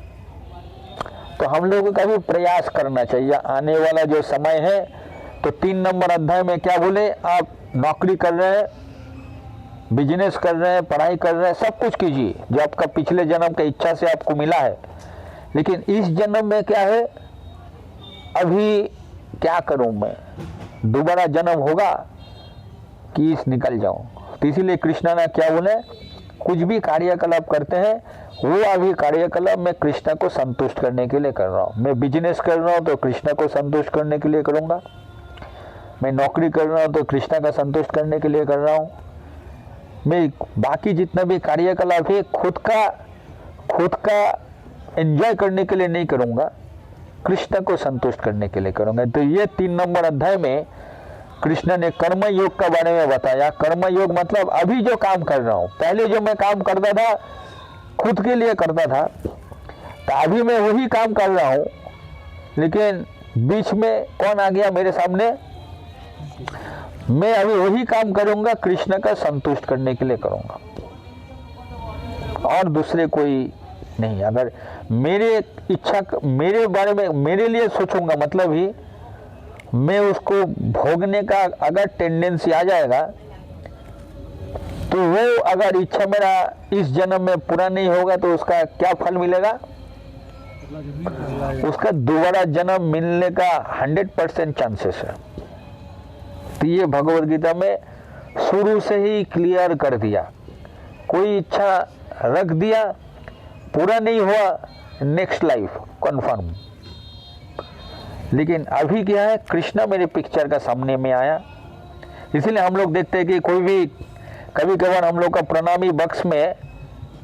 तो हम लोगों का भी प्रयास करना चाहिए आने वाला जो समय है। तो 3 नंबर अध्याय में क्या बोले? आप नौकरी कर रहे हैं, बिजनेस कर रहे हैं, पढ़ाई कर रहे हैं, सब कुछ कीजिए जो आपका पिछले जन्म की इच्छा से आपको मिला है। लेकिन इस जन्म में क्या है? अभी क्या करूं मैं? दोबारा जन्म होगा कि इस निकल जाऊं? तो इसीलिए कृष्णा ने क्या बोले? कुछ भी कार्यकलाप करते हैं वो अभी कार्यकलाप मैं कृष्ण को संतुष्ट करने के लिए कर रहा हूँ। मैं बिजनेस कर रहा हूँ तो कृष्ण को संतुष्ट करने के लिए करूँगा। मैं नौकरी कर रहा हूँ तो कृष्ण का संतुष्ट करने के लिए कर रहा हूँ। मैं बाकी जितना भी कार्यकलाप है खुद का एंजॉय करने के लिए नहीं करूँगा, कृष्ण को संतुष्ट करने के लिए करूँगा। तो ये 3 नंबर अध्याय में कृष्ण ने कर्म योग का बारे में बताया। कर्म योग मतलब अभी जो काम कर रहा हूँ, पहले जो मैं काम करता था खुद के लिए करता था, तो अभी मैं वही काम कर रहा हूँ, लेकिन बीच में कौन आ गया मेरे सामने, मैं अभी वही काम करूँगा, कृष्ण का संतुष्ट करने के लिए करूँगा और दूसरे कोई नहीं। अगर मेरे इच्छा मेरे बारे में मेरे लिए सोचूंगा, मतलब ही मैं उसको भोगने का अगर टेंडेंसी आ जाएगा, तो वो अगर इच्छा मेरा इस जन्म में पूरा नहीं होगा तो उसका क्या फल मिलेगा, उसका दोबारा जन्म मिलने का 100% चांसेस है। तो ये भगवद गीता में शुरू से ही क्लियर कर दिया। कोई इच्छा रख दिया, पूरा नहीं हुआ, नेक्स्ट लाइफ कन्फर्म। लेकिन अभी क्या है, कृष्णा मेरे पिक्चर का सामने में आया, इसीलिए हम लोग देखते हैं कि कोई भी कभी कभार हम लोग का प्रणामी बक्स में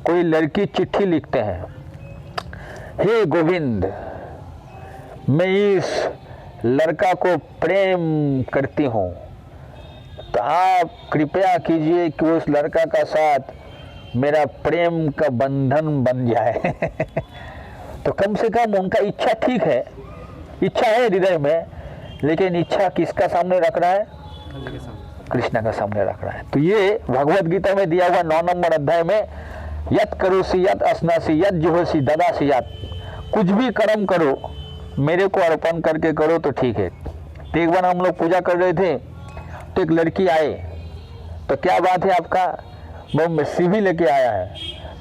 कोई लड़की चिट्ठी लिखते हैं, हे गोविंद, मैं इस लड़का को प्रेम करती हूँ, तो आप कृपया कीजिए कि उस लड़का का साथ मेरा प्रेम का बंधन बन जाए। तो कम से कम उनका इच्छा ठीक है, इच्छा है हृदय में, लेकिन इच्छा किसका सामने रख रहा है, कृष्ण का सामने रख रहा है। तो ये भगवत गीता में दिया हुआ 9 नंबर अध्याय में, यत करोसी यत असनासी यत जुहोसी ददासी यत, कुछ भी कर्म करो मेरे को अर्पण करके करो तो ठीक है। तो एक बार हम लोग पूजा कर रहे थे, तो एक लड़की आए, तो क्या बात है आपका, वो सीवी लेके आया है,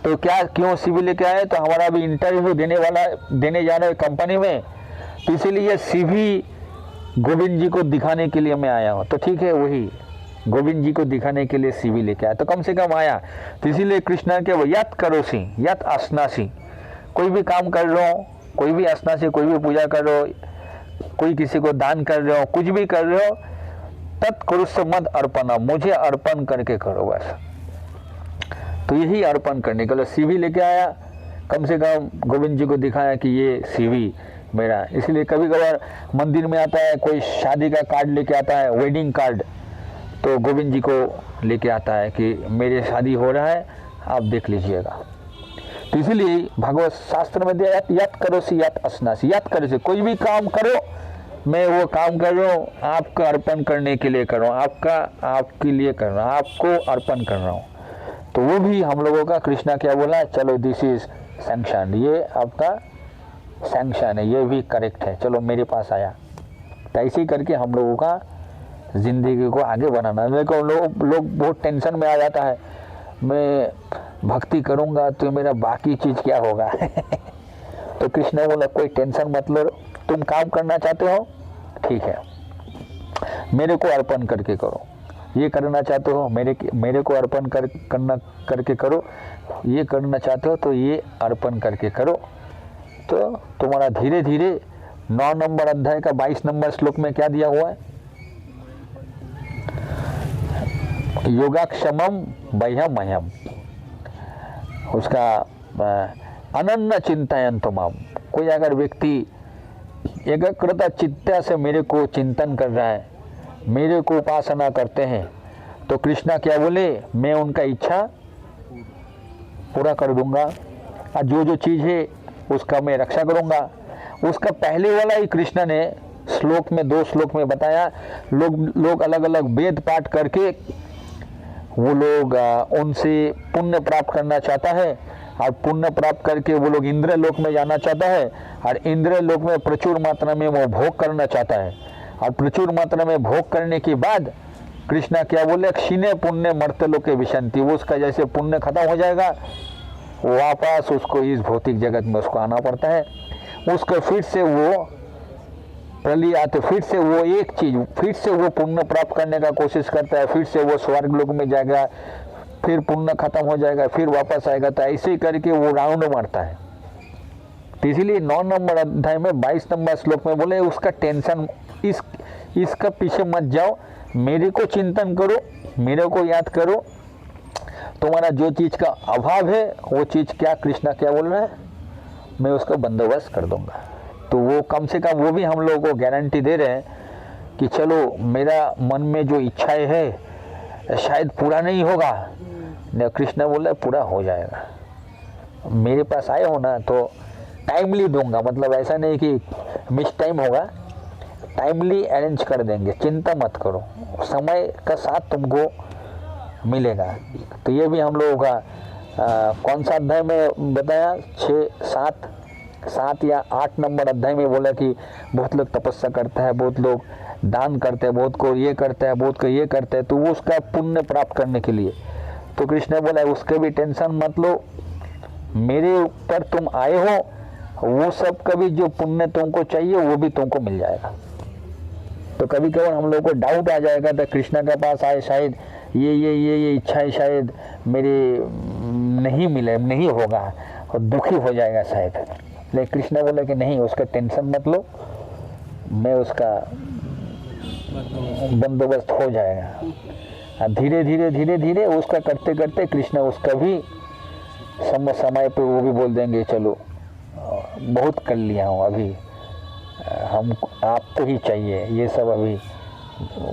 तो क्या क्यों सीवी लेके आए, तो हमारा भी इंटरव्यू देने जा रहे हैं कंपनी में, तो इसीलिए सीवी गोविंद जी को दिखाने के लिए मैं आया हूँ। तो ठीक है, वही गोविंद जी को दिखाने के लिए सीवी लेके आया, तो कम से कम आया। तो इसीलिए कृष्ण के वो यत करोसी यत असनासी, कोई भी काम कर रहे हो, कोई भी असनासी, कोई भी पूजा कर रहे हो, कोई किसी को दान कर रहे हो, कुछ भी कर रहे हो, तत्कुरुष्व मद अर्पणा, मुझे अर्पण करके करो बस। तो यही अर्पण करने के लिए सीवी लेके आया, कम से कम गोविंद जी को दिखाया कि ये सीवी मेरा। इसलिए कभी कभार मंदिर में आता है, कोई शादी का कार्ड लेके आता है, वेडिंग कार्ड, तो गोविंद जी को लेके आता है कि मेरे शादी हो रहा है, आप देख लीजिएगा। तो इसलिए भगवत शास्त्र में दिया, यत करोसी यत असनासी, यत करो से कोई भी काम करो, मैं वो काम कर रहा हूँ आपका अर्पण करने के लिए कर रहा हूँ, आपके लिए कर रहा हूँ, आपको अर्पण कर रहा हूँ। तो वो भी हम लोगों का कृष्णा क्या बोला, चलो दिस इज सैंक्शन, ये आपका सैंक्शन है, ये भी करेक्ट है, चलो मेरे पास आया। तो ऐसे ही करके हम लोगों का जिंदगी को आगे बढ़ाना। देखो लोग बहुत टेंशन में आ जाता है, मैं भक्ति करूँगा तो मेरा बाकी चीज़ क्या होगा। तो कृष्ण बोला कोई टेंशन मत लो, तुम काम करना चाहते हो ठीक है, मेरे को अर्पण करके करो, ये करना चाहते हो मेरे को अर्पण करके करो, ये करना चाहते हो तो ये अर्पण करके करो। तो तुम्हारा धीरे धीरे 9 नंबर अध्याय का 22 नंबर श्लोक में क्या दिया हुआ है, योगाक्षमम बह्यम मह्यम, उसका अनन्य चिंतन तमाम। कोई अगर व्यक्ति एकाग्रता चित्ता से मेरे को चिंतन कर रहा है, मेरे को उपासना करते हैं, तो कृष्णा क्या बोले, मैं उनका इच्छा पूरा कर दूंगा, और जो चीज़ है उसका मैं रक्षा करूंगा। उसका पहले वाला ही कृष्ण ने श्लोक में 2 श्लोक में बताया। लोग अलग अलग वेद पाठ करके वो लोग उनसे पुण्य प्राप्त करना चाहता है, और पुण्य प्राप्त करके वो लोग इंद्र लोक में जाना चाहता है, और इंद्र लोक में प्रचुर मात्रा में वो भोग करना चाहता है, और प्रचुर मात्रा में भोग करने के बाद कृष्णा क्या बोले, क्षीणे पुण्य मर्त्य लोक के विशंति, वो उसका जैसे पुण्य खत्म हो जाएगा वापस उसको इस भौतिक जगत में उसको आना पड़ता है। उसको फिर से वो प्रलय आते, फिर से वो एक चीज, फिर से वो पुण्य प्राप्त करने का कोशिश करता है, फिर से वो स्वर्ग लोक में जाएगा, फिर पुण्य खत्म हो जाएगा, फिर वापस आएगा। तो ऐसे करके वो राउंड मारता है। तो इसीलिए 9 नंबर अध्याय में 22 नंबर श्लोक में बोले उसका टेंशन, इसका पीछे मत जाओ, मेरे को चिंतन करो, मेरे को याद करो, तुम्हारा जो चीज़ का अभाव है वो चीज़ क्या कृष्णा क्या बोल रहा है, मैं उसका बंदोबस्त कर दूंगा। तो वो कम से कम वो भी हम लोगों को गारंटी दे रहे हैं कि चलो मेरा मन में जो इच्छाएं है शायद पूरा नहीं होगा, कृष्ण बोला पूरा हो जाएगा। मेरे पास आए हो ना तो टाइमली दूंगा, मतलब ऐसा नहीं कि मिस टाइम होगा, टाइमली अरेंज कर देंगे, चिंता मत करो, समय का साथ तुमको मिलेगा। तो ये भी हम लोगों का कौन सा अध्याय में बताया, 7 या 8 नंबर अध्याय में बोला कि बहुत लोग तपस्या करता है, बहुत लोग दान करते हैं, बहुत को ये करता है, बहुत को ये करते हैं, तो वो उसका पुण्य प्राप्त करने के लिए। तो कृष्ण बोला उसके भी टेंशन मत लो, मेरे ऊपर तुम आए हो, वो सब कभी जो पुण्य तुमको चाहिए वो भी तुमको मिल जाएगा। तो कभी कभी हम लोग को डाउट आ जाएगा तो कृष्ण के पास आए, शायद ये इच्छाएं शायद मेरी नहीं मिले, नहीं होगा और दुखी हो जाएगा शायद। लेकिन कृष्ण बोले कि नहीं, उसका टेंशन मत लो, मैं उसका बंदोबस्त हो जाएगा। धीरे धीरे उसका करते करते कृष्ण उसका भी समय पे वो भी बोल देंगे चलो बहुत कर लिया हूँ, अभी हम आपको ही चाहिए, ये सब अभी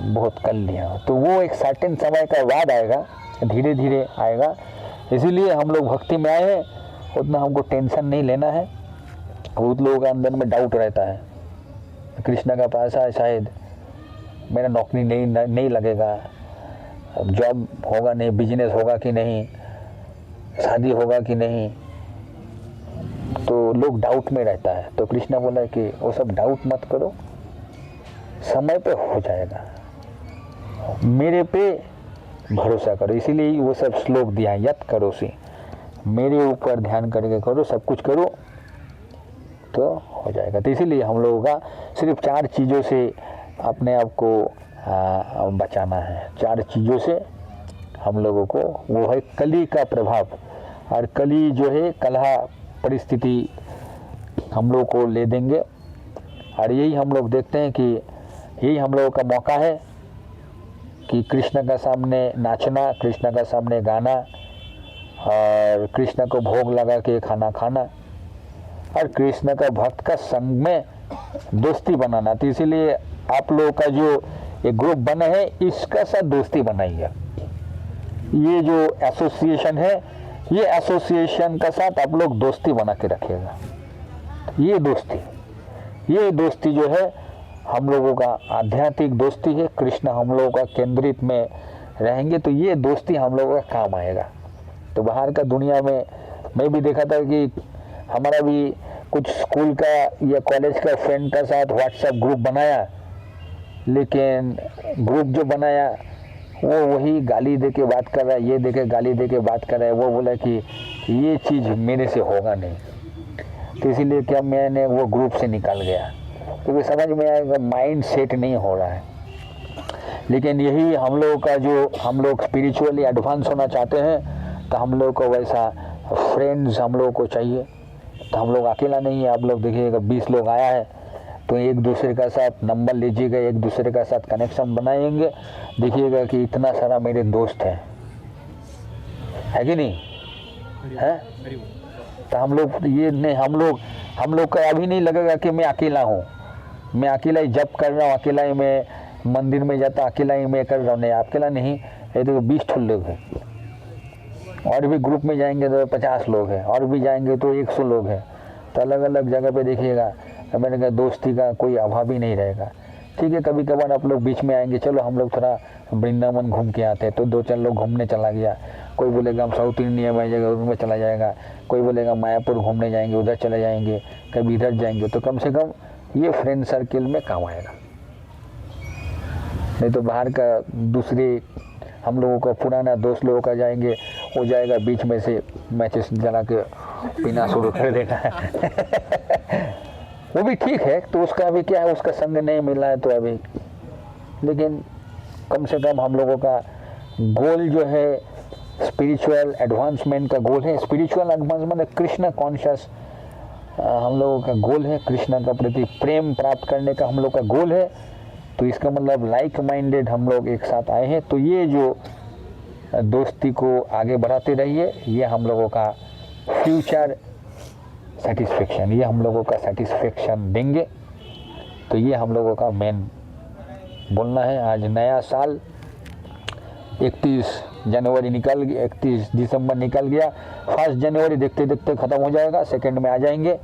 बहुत कर लिया हूँ। तो वो एक सर्टेन समय का बाद आएगा, धीरे धीरे आएगा। इसीलिए हम लोग भक्ति में आए हैं, उतना हमको टेंशन नहीं लेना है। बहुत लोगों के अंदर में डाउट रहता है, कृष्ण का पास है शायद मेरा नौकरी नहीं लगेगा, जॉब होगा नहीं, बिजनेस होगा कि नहीं, शादी होगा कि नहीं, तो लोग डाउट में रहता है। तो कृष्ण बोला कि वो सब डाउट मत करो, समय पे हो जाएगा, मेरे पे भरोसा करो। इसीलिए वो सब श्लोक दिया है, यत करो सी, मेरे ऊपर ध्यान करके करो, सब कुछ करो तो हो जाएगा। तो इसीलिए हम लोगों का सिर्फ 4 चीज़ों से अपने आप को बचाना है। 4 चीज़ों से हम लोगों को, वो है कली का प्रभाव, और कली जो है कलह परिस्थिति हम लोग को ले देंगे। और यही हम लोग देखते हैं कि यही हम लोगों का मौका है कि कृष्ण का सामने नाचना, कृष्ण का सामने गाना, और कृष्ण को भोग लगा के खाना खाना, और कृष्ण का भक्त का संग में दोस्ती बनाना। तो इसीलिए आप लोगों का जो एक ग्रुप बना है, इसका साथ दोस्ती बनाइए। ये जो एसोसिएशन है, ये एसोसिएशन का साथ आप लोग दोस्ती बना के रखिएगा। ये दोस्ती जो है हम लोगों का आध्यात्मिक दोस्ती है, कृष्ण हम लोगों का केंद्रित में रहेंगे तो ये दोस्ती हम लोगों का काम आएगा। तो बाहर का दुनिया में मैं भी देखा था कि हमारा भी कुछ स्कूल का या कॉलेज का फ्रेंड का साथ व्हाट्सएप ग्रुप बनाया, लेकिन ग्रुप जो बनाया वो वही गाली दे के बात कर रहा है, ये देके गाली दे के बात कर रहा है। वो बोला कि ये चीज़ मेरे से होगा नहीं, तो इसीलिए क्या मैंने वो ग्रुप से निकल गया, क्योंकि समझ में आएगा माइंड सेट नहीं हो रहा है। लेकिन यही हम लोगों का, जो हम लोग स्पिरिचुअली एडवांस होना चाहते हैं, तो हम लोग को वैसा फ्रेंड्स हम लोगों को चाहिए। तो हम लोग अकेला नहीं है। आप लोग देखिएगा 20 लोग आया है तो एक दूसरे का साथ नंबर लीजिएगा, एक दूसरे का साथ कनेक्शन बनाएंगे, देखिएगा कि इतना सारा मेरे दोस्त हैं, है कि नहीं है। तो हम लोग ये नहीं, हम लोग का अभी नहीं लगेगा कि मैं अकेला हूँ, मैं अकेला ही जप कर रहा हूँ, अकेला ही मैं मंदिर में जाता, अकेला ही मैं कर रहा हूँ। नहीं, अकेला नहीं, ये तो 20 लोग हैं, और भी ग्रुप में जाएंगे तो 50 लोग हैं, और भी जाएंगे तो 100 लोग हैं। तो अलग अलग जगह पे देखिएगा, मैंने कहा दोस्ती का कोई अभाव ही नहीं रहेगा। ठीक है, कभी कभार आप लोग बीच में आएंगे, चलो हम लोग थोड़ा वृंदावन घूम के आते हैं, तो 2-4 लोग घूमने चला गया। कोई बोलेगा हम साउथ इंडिया में जगह उनमें चला जाएगा, कोई बोलेगा मायापुर घूमने जाएंगे, उधर चले जाएंगे, कभी इधर जाएंगे। तो कम से कम ये फ्रेंड सर्किल में काम आएगा। नहीं तो बाहर का दूसरे हम लोगों का पुराना दोस्त लोगों का जाएंगे, वो जाएगा बीच में से मैचेस जला के पीना शुरू कर देना है। वो भी ठीक है, तो उसका अभी क्या है, उसका संग नहीं मिला है तो अभी, लेकिन कम से कम हम लोगों का गोल जो है स्पिरिचुअल एडवांसमेंट का गोल है। स्पिरिचुअल एडवांसमेंट कृष्ण कॉन्शियस हम लोगों का गोल है, कृष्ण का प्रति प्रेम प्राप्त करने का हम लोग का गोल है। तो इसका मतलब लाइक माइंडेड हम लोग एक साथ आए हैं, तो ये जो दोस्ती को आगे बढ़ाते रहिए, ये हम लोगों का फ्यूचर सेटिस्फेक्शन, ये हम लोगों का सेटिस्फेक्शन देंगे। तो ये हम लोगों का मेन बोलना है। आज नया साल 31 जनवरी निकल गया, 31 दिसंबर निकल गया, 1 जनवरी देखते देखते ख़त्म हो जाएगा, सेकंड में आ जाएंगे।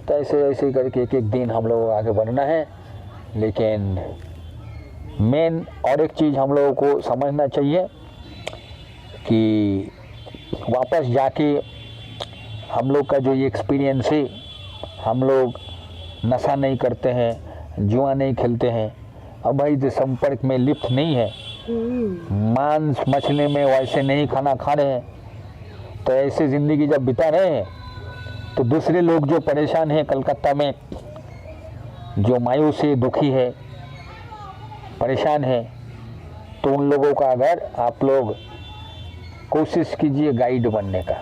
तो ऐसे ऐसे करके एक एक दिन हम लोगों को आगे बढ़ना है। लेकिन मेन और एक चीज़ हम लोगों को समझना चाहिए कि वापस जाके हम लोग का जो ये एक्सपीरियंस है, हम लोग नशा नहीं करते हैं, जुआ नहीं खेलते हैं, अवैध संपर्क में लिप्त नहीं है, मांस मछली में वैसे नहीं खाना खा रहे हैं। तो ऐसे ज़िंदगी जब बिता रहे हैं तो दूसरे लोग जो परेशान हैं कलकत्ता में, जो मायूस है, दुखी है, परेशान है, तो उन लोगों का अगर आप लोग कोशिश कीजिए गाइड बनने का।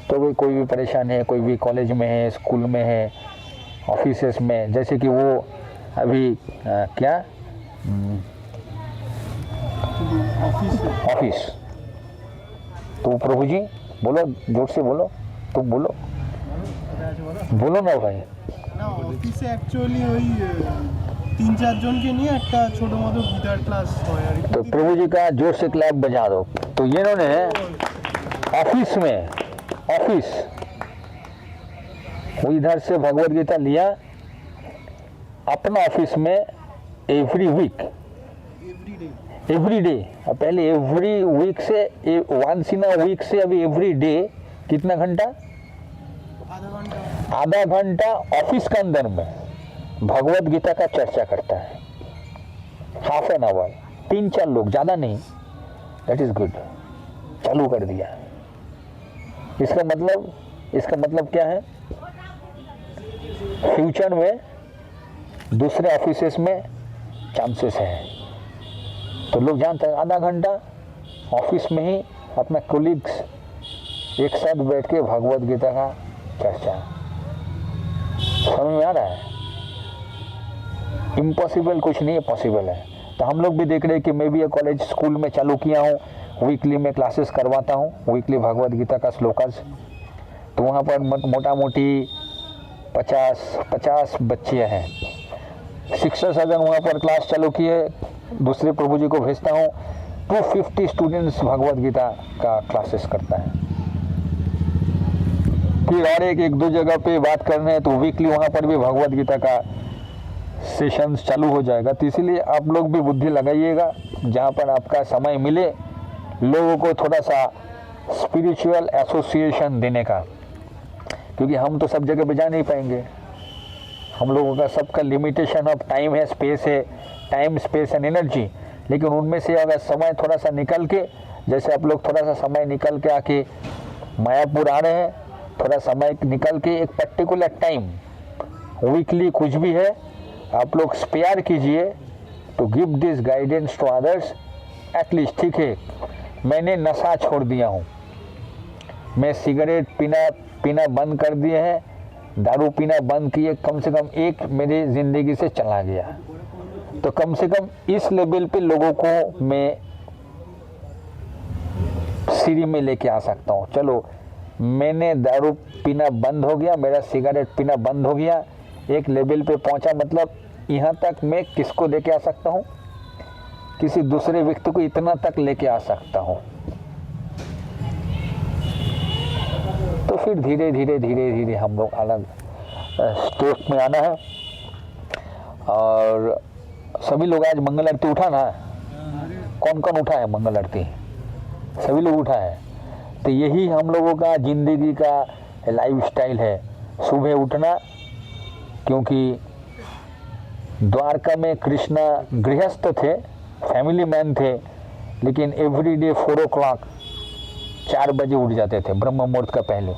तो भी कोई भी परेशान है, कोई भी कॉलेज में है, स्कूल में है, ऑफिसेस में, जैसे कि वो अभी क्या ऑफिस, तो प्रभु जी बोलो, जोर से बोलो, तुम बोलो, बोलो ना भाई না অফিসে অ্যাকচুয়ালি ওই 3-4 জনকে নিয়ে একটা ছোট মতো গিটার ক্লাস হয় আর কি। तो प्रभु जी का जोर से क्लैप बजा दो। तो ये इन्होंने ऑफिस में, ऑफिस वो इधर से भगवत गीता लिया अपना ऑफिस में एवरी वीक, एवरी डे। पहले एवरी वीक से वंस इन अ वीक से अभी एवरी डे कितना घंटा, आधा घंटा ऑफिस के अंदर में भगवत गीता का चर्चा करता है, हाफ एन आवर, 3-4 लोग, ज़्यादा नहीं। दैट इज़ गुड, चालू कर दिया। इसका मतलब क्या है, फ्यूचर में दूसरे ऑफिसेस में चांसेस हैं। तो लोग जानते हैं आधा घंटा ऑफिस में ही अपना कोलीग्स एक साथ बैठ के भगवत गीता का चर्चा। समझ में आ रहा है? इम्पॉसिबल कुछ नहीं है, पॉसिबल है। तो हम लोग भी देख रहे हैं कि मैं भी ये कॉलेज स्कूल में चालू किया हूँ, वीकली में क्लासेस करवाता हूँ, वीकली भगवत गीता का श्लोकास। तो वहाँ पर मोटा मोटी 50 बच्चे हैं। शिक्षक अगर वहाँ पर क्लास चालू किए, दूसरे प्रभु जी को भेजता हूँ, 250 स्टूडेंट्स भगवत गीता का क्लासेस करता है। फिर और एक दो जगह पे बात करने हैं तो वीकली वहाँ पर भी भगवत गीता का सेशंस चालू हो जाएगा। तो इसीलिए आप लोग भी बुद्धि लगाइएगा, जहाँ पर आपका समय मिले लोगों को थोड़ा सा स्पिरिचुअल एसोसिएशन देने का, क्योंकि हम तो सब जगह पे जा नहीं पाएंगे। हम लोगों का सबका लिमिटेशन ऑफ टाइम है, स्पेस है, टाइम स्पेस एंड एनर्जी। लेकिन उनमें से अगर समय थोड़ा सा निकल के, जैसे आप लोग थोड़ा सा समय निकल के आके मायापुर आ रहे हैं, थोड़ा समय निकल के एक पर्टिकुलर टाइम वीकली कुछ भी है आप लोग स्पेयर कीजिए to give this guidance to others at least. ठीक है, मैंने नशा छोड़ दिया हूँ, मैं सिगरेट पीना बंद कर दिए हैं, दारू पीना बंद किए, कम से कम एक मेरी ज़िंदगी से चला गया। तो कम से कम इस लेवल पे लोगों को मैं सीढ़ी में लेके आ सकता हूँ। चलो, मैंने दारू पीना बंद हो गया, मेरा सिगरेट पीना बंद हो गया, एक लेवल पे पहुंचा, मतलब यहाँ तक मैं किसको लेके आ सकता हूँ, किसी दूसरे व्यक्ति को इतना तक लेके आ सकता हूँ। तो फिर धीरे धीरे हम लोग अलग स्टेप में आना है। और सभी लोग आज मंगल आरती उठा ना, कौन कौन उठा है मंगल आरती? सभी लोग उठा है। तो यही हम लोगों का ज़िंदगी का लाइफस्टाइल है, सुबह उठना। क्योंकि द्वारका में कृष्णा गृहस्थ थे, फैमिली मैन थे, लेकिन एवरीडे 4 o'clock 4 बजे उठ जाते थे, ब्रह्म मुहूर्त का पहले।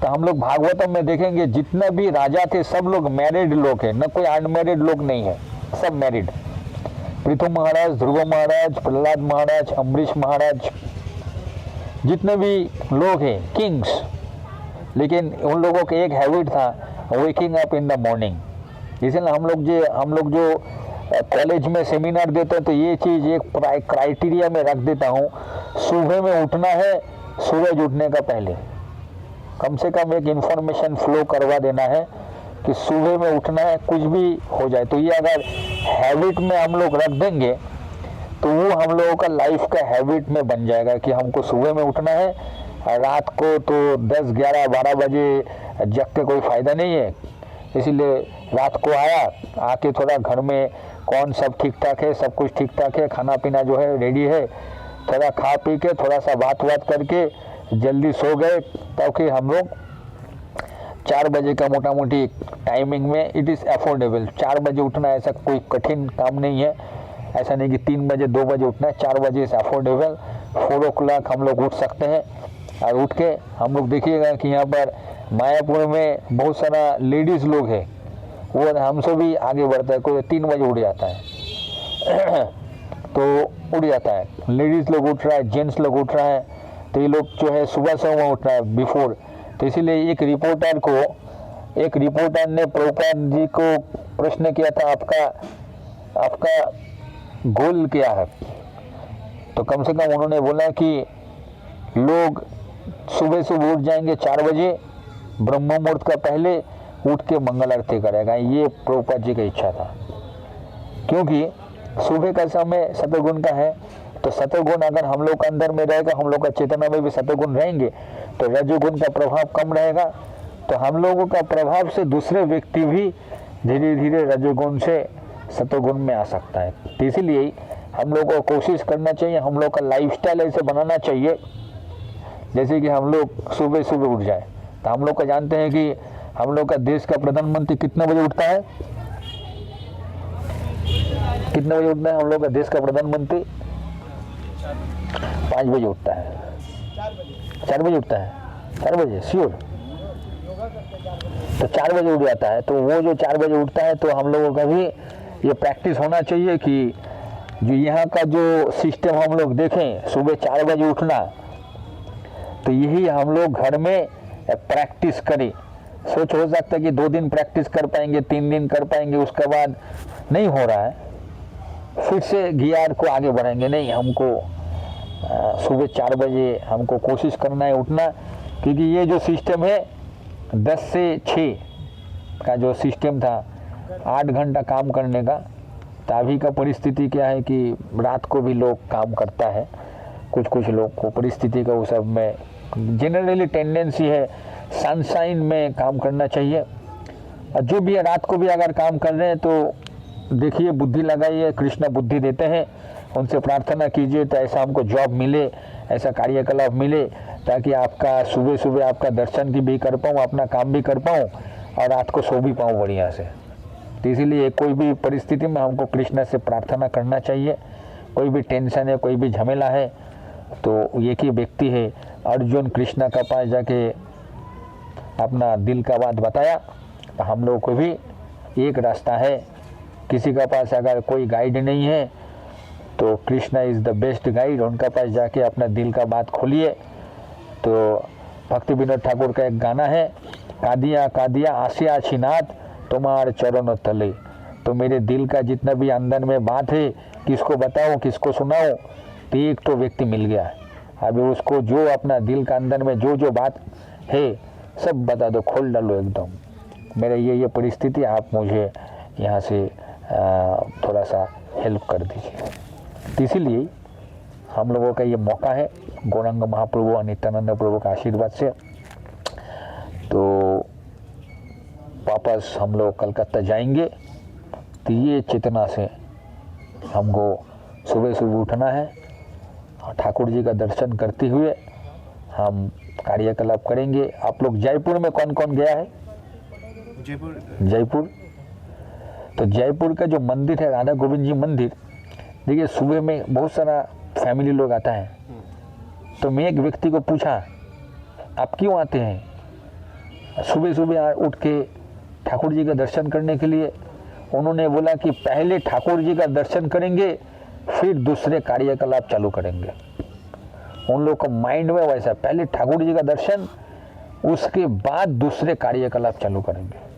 तो हम लोग भागवतम में देखेंगे जितने भी राजा थे सब लोग मैरिड लोग हैं, न कोई अनमैरिड लोग नहीं है, सब मैरिड। पृथु महाराज, ध्रुव महाराज, प्रहलाद महाराज, अम्बरीश महाराज, जितने भी लोग हैं किंग्स। लेकिन उन लोगों का एक हैबिट था, waking up in the morning. इसलिए हम लोग जो कॉलेज में सेमिनार देते हैं तो ये चीज़ एक क्राइटेरिया में रख देता हूँ, सुबह में उठना है सूरज उठने का पहले। कम से कम एक इन्फॉर्मेशन फ्लो करवा देना है कि सुबह में उठना है, कुछ भी हो जाए। तो ये अगर हैबिट में हम लोग रख देंगे तो वो हम लोगों का लाइफ का हैबिट में बन जाएगा कि हमको सुबह में उठना है। और रात को तो 10, 11, 12 बजे जग के कोई फ़ायदा नहीं है। इसीलिए रात को आया, आके थोड़ा घर में कौन सब ठीक ठाक है, सब कुछ ठीक ठाक है, खाना पीना जो है रेडी है, थोड़ा खा पी के थोड़ा सा बात करके जल्दी सो गए, ताकि हम लोग 4 बजे का मोटा मोटी टाइमिंग में इट इज़ अफोर्डेबल। 4 बजे उठना ऐसा कोई कठिन काम नहीं है। ऐसा नहीं कि 3 बजे 2 बजे उठना है, 4 बजे इज़ अफोर्डेबल। 4 o'clock हम लोग उठ सकते हैं। और उठ के हम लोग देखिएगा कि यहाँ पर मायापुर में बहुत सारा लेडीज़ लोग हैं, वो हमसे भी आगे बढ़ता है। कोई 3 बजे उठ जाता है तो उठ जाता है, लेडीज़ लोग उठ रहा है, जेंट्स लोग उठ रहा है। तो ये लोग जो है सुबह से उठ रहा है बिफोर। तो इसीलिए एक रिपोर्टर ने प्रभुपाद जी को प्रश्न किया था, आपका गोल क्या है? तो कम से कम उन्होंने बोला कि लोग सुबह उठ जाएंगे 4 बजे, ब्रह्म मुहूर्त का पहले उठ के मंगल आरती करेगा। ये प्रभुपाद जी की इच्छा था, क्योंकि सुबह का समय सतगुण का है। तो सतगुण अगर हम लोग के अंदर में रहेगा, हम लोग का चेतना में भी सतगुण रहेंगे, तो रजोगुण का प्रभाव कम रहेगा। तो हम लोगों का प्रभाव से दूसरे व्यक्ति भी धीरे धीरे रजोगुण से सतगुण में आ सकता है। तो इसीलिए हम लोग को कोशिश करना चाहिए, हम लोग का लाइफस्टाइल ऐसे बनाना चाहिए जैसे कि हम लोग सुबह उठ जाए। तो हम लोग का जानते हैं कि हम लोग का देश का प्रधानमंत्री कितने बजे उठता है? कितने बजे उठता है हम लोग का देश का प्रधानमंत्री? 5 बजे उठता है। 4 बजे उठता है, 4 बजे श्योर। तो 4 बजे उठ जाता है। तो वो जो 4 बजे उठता है, तो हम लोगों का भी ये प्रैक्टिस होना चाहिए कि जो यहाँ का जो सिस्टम हम लोग देखें, सुबह 4 बजे उठना, तो यही हम लोग घर में प्रैक्टिस करें। सोच हो सकता है कि 2 दिन प्रैक्टिस कर पाएंगे, 3 दिन कर पाएंगे, उसके बाद नहीं हो रहा है, फिर से गियर को आगे बढ़ाएंगे। नहीं, हमको सुबह 4 बजे हमको कोशिश करना है उठना, क्योंकि ये जो सिस्टम है 10 से 6 का जो सिस्टम था, 8 घंटा काम करने का, तो अभी का परिस्थिति क्या है कि रात को भी लोग काम करता है। कुछ लोग को परिस्थिति का वो सब में जनरली टेंडेंसी है सनशाइन में काम करना चाहिए। और जो भी है रात को भी अगर काम कर रहे हैं तो देखिए, बुद्धि लगाइए, कृष्ण बुद्धि देते हैं, उनसे प्रार्थना कीजिए तो ऐसा हमको जॉब मिले, ऐसा कार्यकलाप मिले, ताकि आपका सुबह आपका दर्शन की भी कर पाऊँ, अपना काम भी कर पाऊँ और रात को सो भी पाऊँ बढ़िया से। तो इसीलिए कोई भी परिस्थिति में हमको कृष्ण से प्रार्थना करना चाहिए। कोई भी टेंशन है, कोई भी झमेला है, तो एक ही व्यक्ति है अर्जुन, कृष्ण का पास जाके अपना दिल का बात बताया। तो हम लोगों को भी एक रास्ता है, किसी का पास अगर कोई गाइड नहीं है तो Krishna is the best guide. उनका पास जाके अपना दिल का बात खोलिए। तो भक्ति विनोद ठाकुर का एक गाना है, कादिया कादिया आसिया छिनाथ तुम्हार चरणों तले। तो मेरे दिल का जितना भी अंदर में बात है, किसको बताऊं, किसको सुनाऊं? तो एक तो व्यक्ति मिल गया। अभी उसको जो अपना दिल का अंदर में जो बात है सब बता दो, खोल डालो एकदम। मेरा ये परिस्थिति, आप मुझे यहाँ से थोड़ा सा हेल्प कर दीजिए। तो इसीलिए हम लोगों का ये मौका है गौरांग महाप्रभु और नित्यानंद प्रभु का आशीर्वाद से। तो वापस हम लोग कलकत्ता जाएंगे, तो ये चेतना से हमको सुबह उठना है और ठाकुर जी का दर्शन करते हुए हम कार्यकलाप करेंगे। आप लोग जयपुर में कौन कौन गया है? जयपुर। तो जयपुर का जो मंदिर है राधा गोविंद जी मंदिर, देखिए सुबह में बहुत सारा फैमिली लोग आता है। तो मैं एक व्यक्ति को पूछा, आप क्यों आते हैं सुबह उठ के ठाकुर जी का दर्शन करने के लिए? उन्होंने बोला कि पहले ठाकुर जी का दर्शन करेंगे, फिर दूसरे कार्यकलाप चालू करेंगे। उन लोग का माइंड में वैसा, पहले ठाकुर जी का दर्शन, उसके बाद दूसरे कार्यकलाप चालू करेंगे।